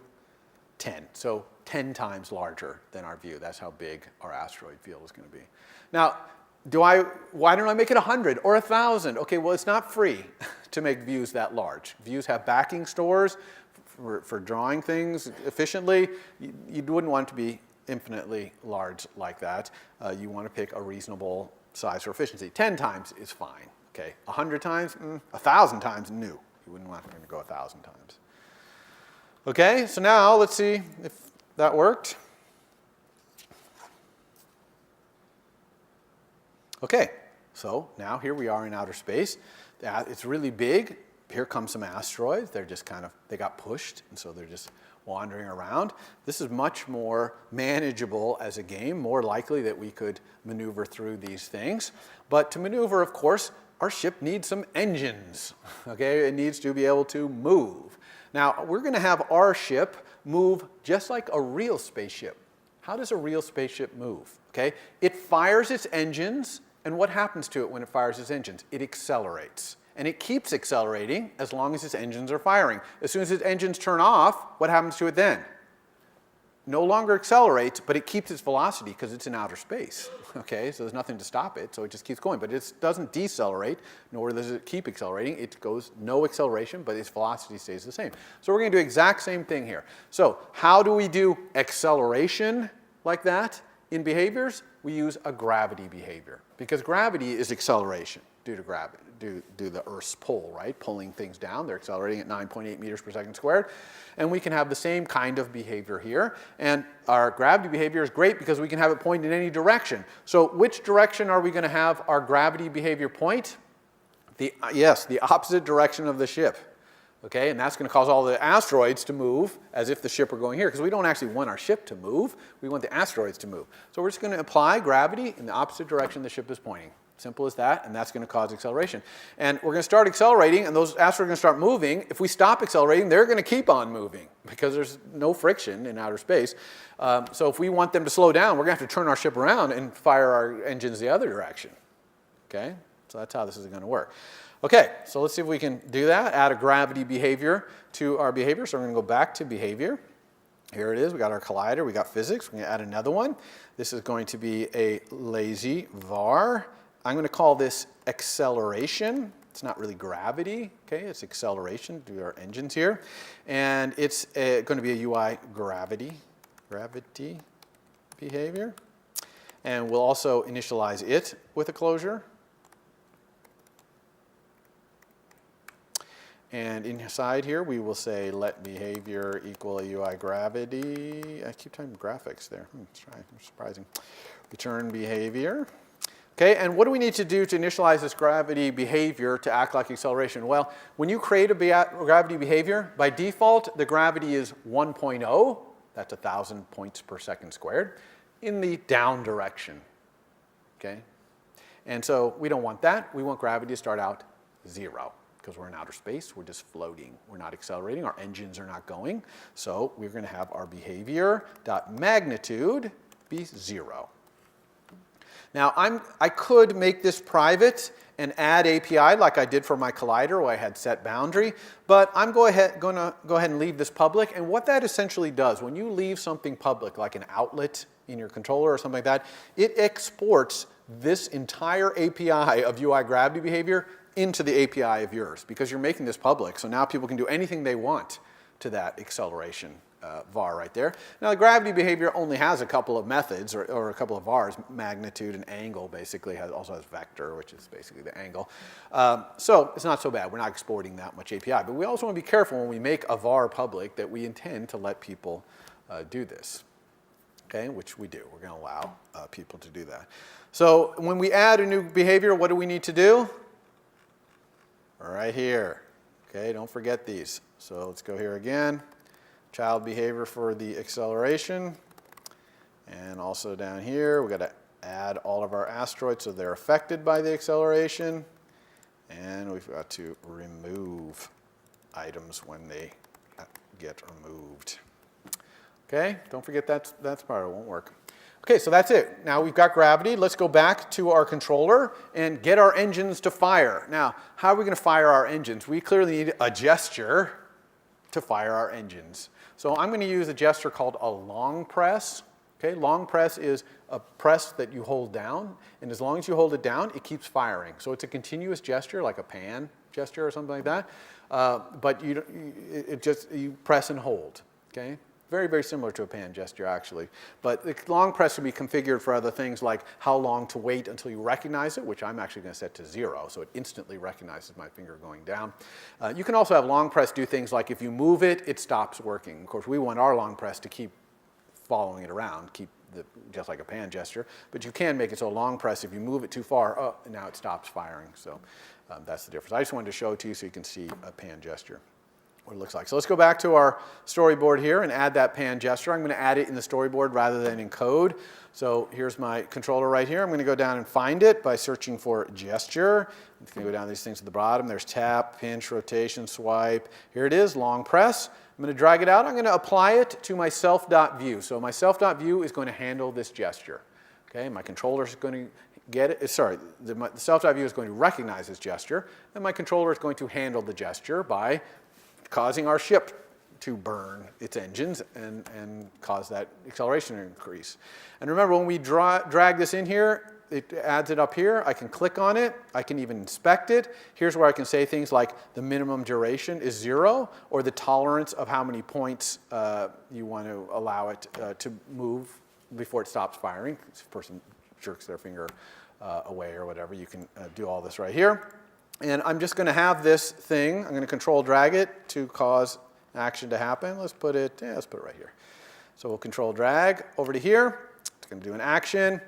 10. So 10 times larger than our view. That's how big our asteroid field is going to be. Now, why don't I make it 100 or 1,000? Okay, well, it's not free to make views that large. Views have backing stores for drawing things efficiently. You wouldn't want it to be infinitely large like that. You want to pick a reasonable size for efficiency. 10 times is fine. Okay, 100 times? 1,000 times? No. You wouldn't want to go 1,000 times. Okay, so now let's see if that worked. Okay, so now here we are in outer space. It's really big. Here come some asteroids. They're just they got pushed, and so they're just wandering around. This is much more manageable as a game, more likely that we could maneuver through these things. But to maneuver, of course, our ship needs some engines. Okay, it needs to be able to move. Now, we're going to have our ship move just like a real spaceship. How does a real spaceship move? Okay, it fires its engines, and what happens to it when it fires its engines? It accelerates. And it keeps accelerating as long as its engines are firing. As soon as its engines turn off, what happens to it then? No longer accelerates, but it keeps its velocity because it's in outer space. Okay, so there's nothing to stop it, so it just keeps going. But it doesn't decelerate, nor does it keep accelerating. It goes no acceleration, but its velocity stays the same. So we're going to do the exact same thing here. So how do we do acceleration like that in behaviors? We use a gravity behavior, because gravity is acceleration due to gravity, due to the Earth's pull, right? Pulling things down. They're accelerating at 9.8 meters per second squared. And we can have the same kind of behavior here. And our gravity behavior is great because we can have it point in any direction. So which direction are we going to have our gravity behavior point? Yes, the opposite direction of the ship. Okay, and that's going to cause all the asteroids to move as if the ship were going here, because we don't actually want our ship to move. We want the asteroids to move. So we're just going to apply gravity in the opposite direction the ship is pointing. Simple as that, and that's going to cause acceleration. And we're going to start accelerating, and those asteroids are going to start moving. If we stop accelerating, they're going to keep on moving because there's no friction in outer space. So if we want them to slow down, we're going to have to turn our ship around and fire our engines the other direction. Okay, so that's how this is going to work. Okay, so let's see if we can do that, add a gravity behavior to our behavior. So we're going to go back to behavior. Here it is. We got our collider. We got physics. We're going to add another one. This is going to be a lazy var. I'm going to call this acceleration. It's not really gravity. Okay, it's acceleration. Do our engines here. And it's going to be a UI gravity behavior. And we'll also initialize it with a closure. And inside here, we will say let behavior equal a UI gravity. I keep typing graphics there. Let's try. Surprising. Return behavior. Okay, and what do we need to do to initialize this gravity behavior to act like acceleration? Well, when you create a gravity behavior, by default, the gravity is 1.0. That's 1,000 points per second squared in the down direction. Okay, and so we don't want that. We want gravity to start out 0. Because we're in outer space, we're just floating. We're not accelerating, our engines are not going. So we're going to have our behavior.magnitude be 0. Now I could make this private and add API like I did for my collider where I had set boundary, but I'm going to go ahead and leave this public. And what that essentially does, when you leave something public, like an outlet in your controller or something like that, it exports this entire API of UI gravity behavior into the API of yours because you're making this public. So now people can do anything they want to that acceleration var right there. Now the gravity behavior only has a couple of methods or a couple of vars, magnitude and angle basically, also has vector, which is basically the angle. So it's not so bad. We're not exporting that much API. But we also want to be careful when we make a var public that we intend to let people do this, okay, which we do. We're going to allow people to do that. So when we add a new behavior, what do we need to do? Right here. Okay, don't forget these. So let's go here again. Child behavior for the acceleration. And also down here, we've got to add all of our asteroids so they're affected by the acceleration. And we've got to remove items when they get removed. Okay, don't forget that's part of it. It won't work. Okay, so that's it. Now we've got gravity. Let's go back to our controller and get our engines to fire. Now, how are we going to fire our engines? We clearly need a gesture to fire our engines. So I'm going to use a gesture called a long press. Okay, long press is a press that you hold down, and as long as you hold it down, it keeps firing. So it's a continuous gesture, like a pan gesture or something like that. But you press and hold. Okay. Very, very similar to a pan gesture, actually. But the long press can be configured for other things like how long to wait until you recognize it, which I'm actually going to set to 0, so it instantly recognizes my finger going down. You can also have long press do things like if you move it, it stops working. Of course, we want our long press to keep following it around, just like a pan gesture. But you can make it so long press, if you move it too far, now it stops firing. So that's the difference. I just wanted to show it to you so you can see a pan gesture, what it looks like. So let's go back to our storyboard here and add that pan gesture. I'm going to add it in the storyboard rather than in code. So here's my controller right here. I'm going to go down and find it by searching for gesture. I'm going to go down these things at the bottom. There's tap, pinch, rotation, swipe. Here it is, long press. I'm going to drag it out. I'm going to apply it to my self.view. So my self.view is going to handle this gesture. Okay, my controller is going to get it. Sorry, the self.view is going to recognize this gesture, and my controller is going to handle the gesture by causing our ship to burn its engines and cause that acceleration to increase. And remember, when we drag this in here, it adds it up here. I can click on it. I can even inspect it. Here's where I can say things like the minimum duration is 0, or the tolerance of how many points you want to allow it to move before it stops firing. If a person jerks their finger away or whatever, you can do all this right here. And I'm just going to have this thing. I'm going to control drag it to cause action to happen. Let's put it right here. So we'll control drag over to here. It's going to do an action.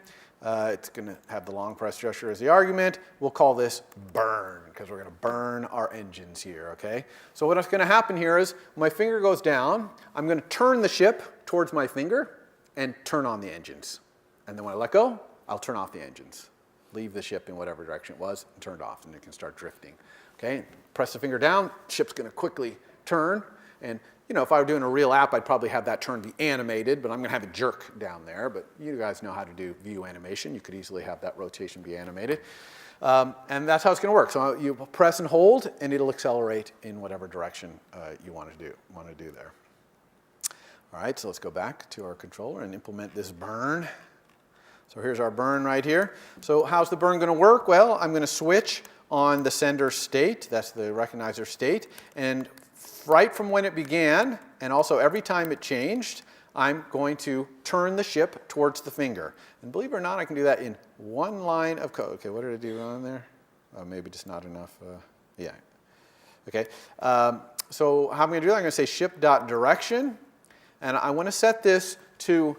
It's going to have the long press gesture as the argument. We'll call this burn because we're going to burn our engines here. Okay. So what's going to happen here is my finger goes down. I'm going to turn the ship towards my finger and turn on the engines. And then when I let go, I'll turn off the engines. Leave the ship in whatever direction it was and turn it off, and it can start drifting. Okay, press the finger down, ship's going to quickly turn. And if I were doing a real app, I'd probably have that turn be animated, but I'm going to have a jerk down there. But you guys know how to do view animation. You could easily have that rotation be animated. And that's how it's going to work. So you press and hold, and it'll accelerate in whatever direction you want to do there. All right, so let's go back to our controller and implement this burn. So here's our burn right here. So how's the burn going to work? Well, I'm going to switch on the sender state. That's the recognizer state. And right from when it began, and also every time it changed, I'm going to turn the ship towards the finger. And believe it or not, I can do that in one line of code. Okay, what did I do wrong there? Maybe just not enough. Yeah. Okay. So how I'm going to do that, I'm going to say ship.direction. And I want to set this to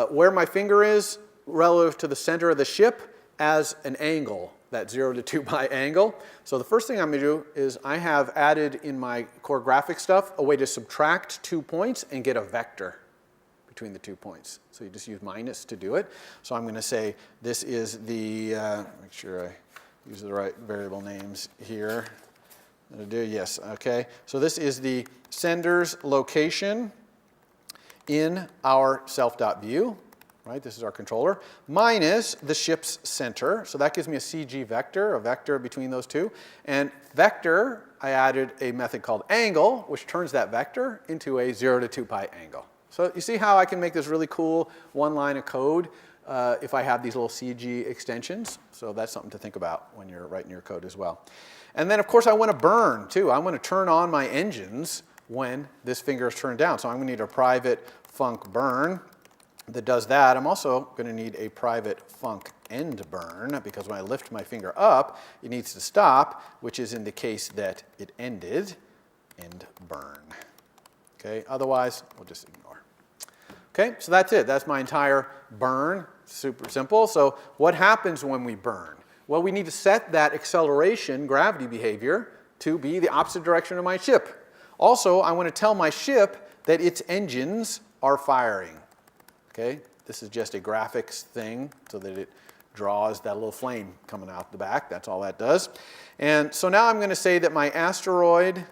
where my finger is relative to the center of the ship as an angle, that 0 to 2 pi angle. So the first thing I'm going to do is I have added in my core graphics stuff a way to subtract 2 points and get a vector between the 2 points. So you just use minus to do it. So I'm going to say this is the, make sure I use the right variable names here. Yes, okay. So this is the sender's location in our self.view. Right, this is our controller, minus the ship's center. So that gives me a CG vector, a vector between those two. And vector, I added a method called angle, which turns that vector into a 0 to 2 pi angle. So you see how I can make this really cool one line of code if I have these little CG extensions. So that's something to think about when you're writing your code as well. And then, of course, I want to burn, too. I want to turn on my engines when this finger is turned down. So I'm going to need a private func burn that does that. I'm also going to need a private func end burn, because when I lift my finger up, it needs to stop, which is in the case that it ended, end burn. Okay, otherwise, we'll just ignore. Okay, so that's it. That's my entire burn. Super simple. So what happens when we burn? Well, we need to set that acceleration, gravity behavior, to be the opposite direction of my ship. Also, I want to tell my ship that its engines are firing. Okay, this is just a graphics thing so that it draws that little flame coming out the back. That's all that does. And so now I'm going to say that my asteroid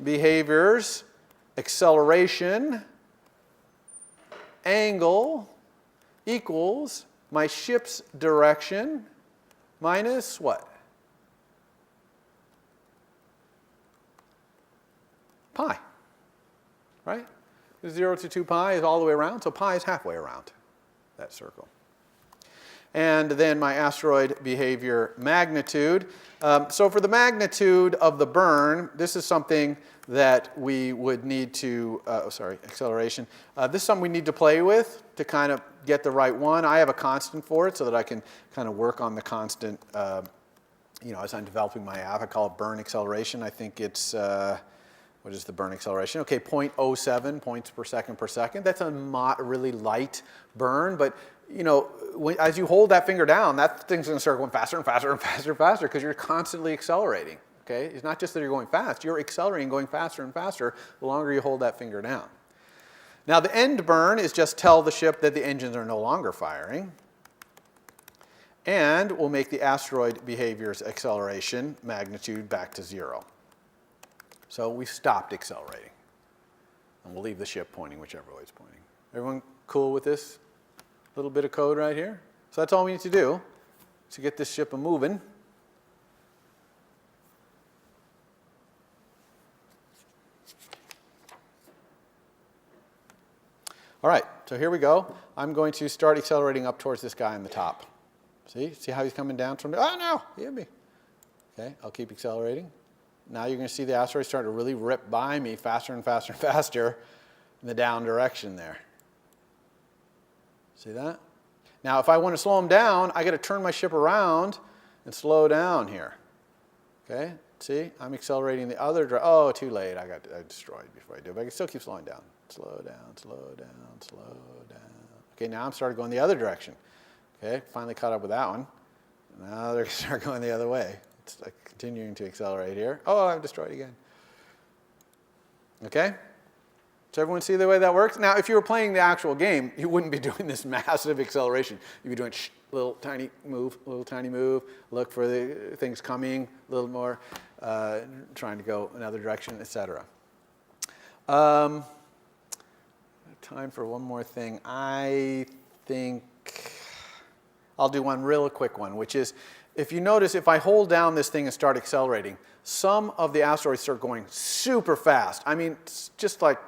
behaviors, acceleration, angle equals my ship's direction minus what? Pi, right? 0 to 2 pi is all the way around, so pi is halfway around that circle. And then my asteroid behavior magnitude. So for the magnitude of the burn, this is something that we would need to, acceleration. This is something we need to play with to kind of get the right one. I have a constant for it so that I can kind of work on the constant, as I'm developing my app. I call it burn acceleration. I think it's, what is the burn acceleration? Okay, 0.07 points per second. That's a really light burn, but as you hold that finger down, that thing's going to start going faster and faster and faster and faster because you're constantly accelerating. Okay, it's not just that you're going fast; you're accelerating, going faster and faster the longer you hold that finger down. Now, the end burn is just tell the ship that the engines are no longer firing, and we'll make the asteroid behavior's acceleration magnitude back to 0. So we've stopped accelerating. And we'll leave the ship pointing whichever way it's pointing. Everyone cool with this little bit of code right here? So that's all we need to do to get this ship a-moving. All right, so here we go. I'm going to start accelerating up towards this guy on the top. See how he's coming down from the, oh no, he hit me. Okay, I'll keep accelerating. Now you're going to see the asteroid start to really rip by me faster and faster and faster in the down direction there. See that? Now if I want to slow him down, I got to turn my ship around and slow down here. Okay? See? I'm accelerating the other direction. Oh, too late. I destroyed before I do. But I can still keep slowing down. Slow down, slow down, slow down. Okay, now I'm starting going the other direction. Okay, finally caught up with that one. Now they're going to start going the other way. It's like continuing to accelerate here. Oh, I've destroyed again. Okay? Does everyone see the way that works? Now, if you were playing the actual game, you wouldn't be doing this massive acceleration. You'd be doing little tiny move, look for the things coming, a little more, trying to go another direction, etc. Time for one more thing. I think I'll do one real quick one, which is, if you notice, if I hold down this thing and start accelerating, some of the asteroids start going super fast. I mean, it's just like,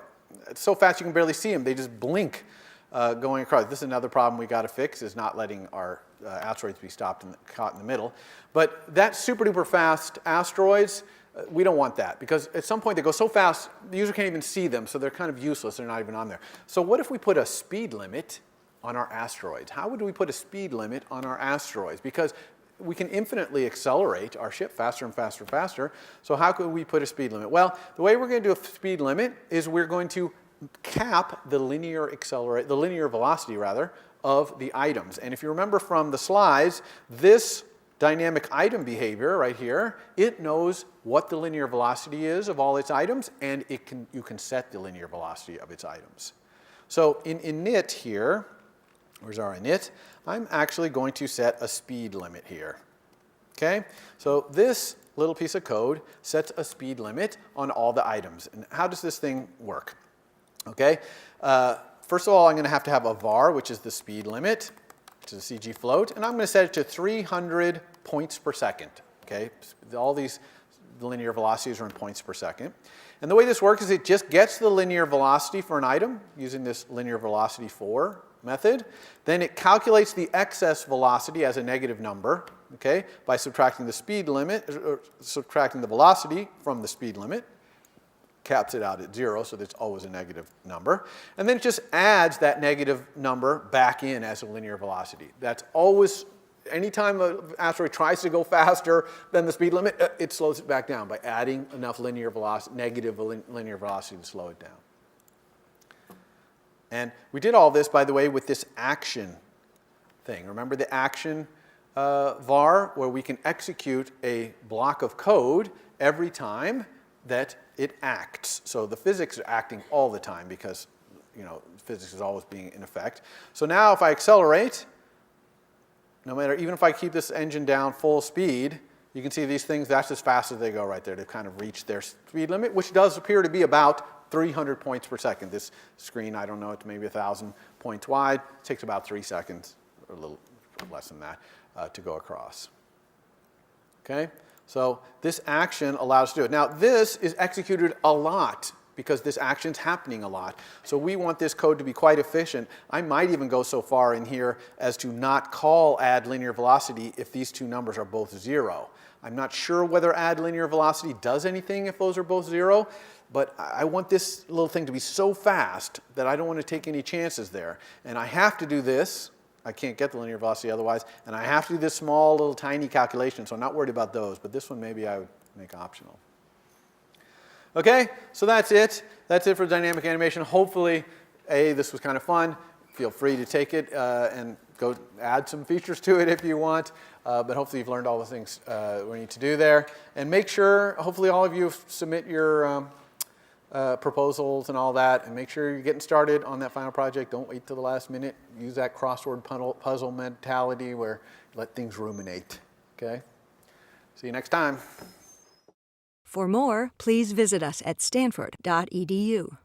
it's so fast you can barely see them. They just blink going across. This is another problem we got to fix, is not letting our asteroids be stopped and caught in the middle. But that super duper fast asteroids, we don't want that, because at some point they go so fast the user can't even see them, so they're kind of useless. They're not even on there. So what if we put a speed limit on our asteroids? How would we put a speed limit on our asteroids? Because we can infinitely accelerate our ship faster and faster and faster. So how could we put a speed limit? Well, the way we're going to do a speed limit is we're going to cap the linear velocity of the items. And if you remember from the slides, this dynamic item behavior right here, it knows what the linear velocity is of all its items, and you can set the linear velocity of its items. So in init here, where's our init? I'm actually going to set a speed limit here. Okay? So this little piece of code sets a speed limit on all the items. And how does this thing work? Okay? First of all, I'm going to have a var, which is the speed limit, which is a CG float, and I'm going to set it to 300 points per second. Okay? All these linear velocities are in points per second. And the way this works is it just gets the linear velocity for an item using this linear velocity for method. Then it calculates the excess velocity as a negative number, okay, by subtracting the speed limit, or subtracting the velocity from the speed limit. Caps it out at 0, so that's always a negative number. And then it just adds that negative number back in as a linear velocity. That's always, anytime an asteroid tries to go faster than the speed limit, it slows it back down by adding enough linear velocity, negative linear velocity to slow it down. And we did all this, by the way, with this action thing. Remember the action var, where we can execute a block of code every time that it acts. So the physics are acting all the time because, you know, physics is always being in effect. So now if I accelerate, no matter, even if I keep this engine down full speed, you can see these things, that's as fast as they go right there. They've kind of reached their speed limit, which does appear to be about 300 points per second. This screen, I don't know, it's maybe 1,000 points wide. It takes about 3 seconds, or a little less than that, to go across. Okay? So this action allows us to do it. Now this is executed a lot because this action's happening a lot. So we want this code to be quite efficient. I might even go so far in here as to not call add linear velocity if these two numbers are both 0. I'm not sure whether add linear velocity does anything if those are both 0, but I want this little thing to be so fast that I don't want to take any chances there. And I have to do this. I can't get the linear velocity otherwise, and I have to do this small little tiny calculation, so I'm not worried about those, but this one maybe I would make optional. Okay, so that's it. That's it for dynamic animation. Hopefully, this was kind of fun. Feel free to take it and go add some features to it if you want, but hopefully you've learned all the things we need to do there. And make sure, hopefully all of you submit your proposals and all that, and make sure you're getting started on that final project. Don't wait till the last minute. Use that crossword puzzle mentality where you let things ruminate. Okay? See you next time. For more, please visit us at stanford.edu.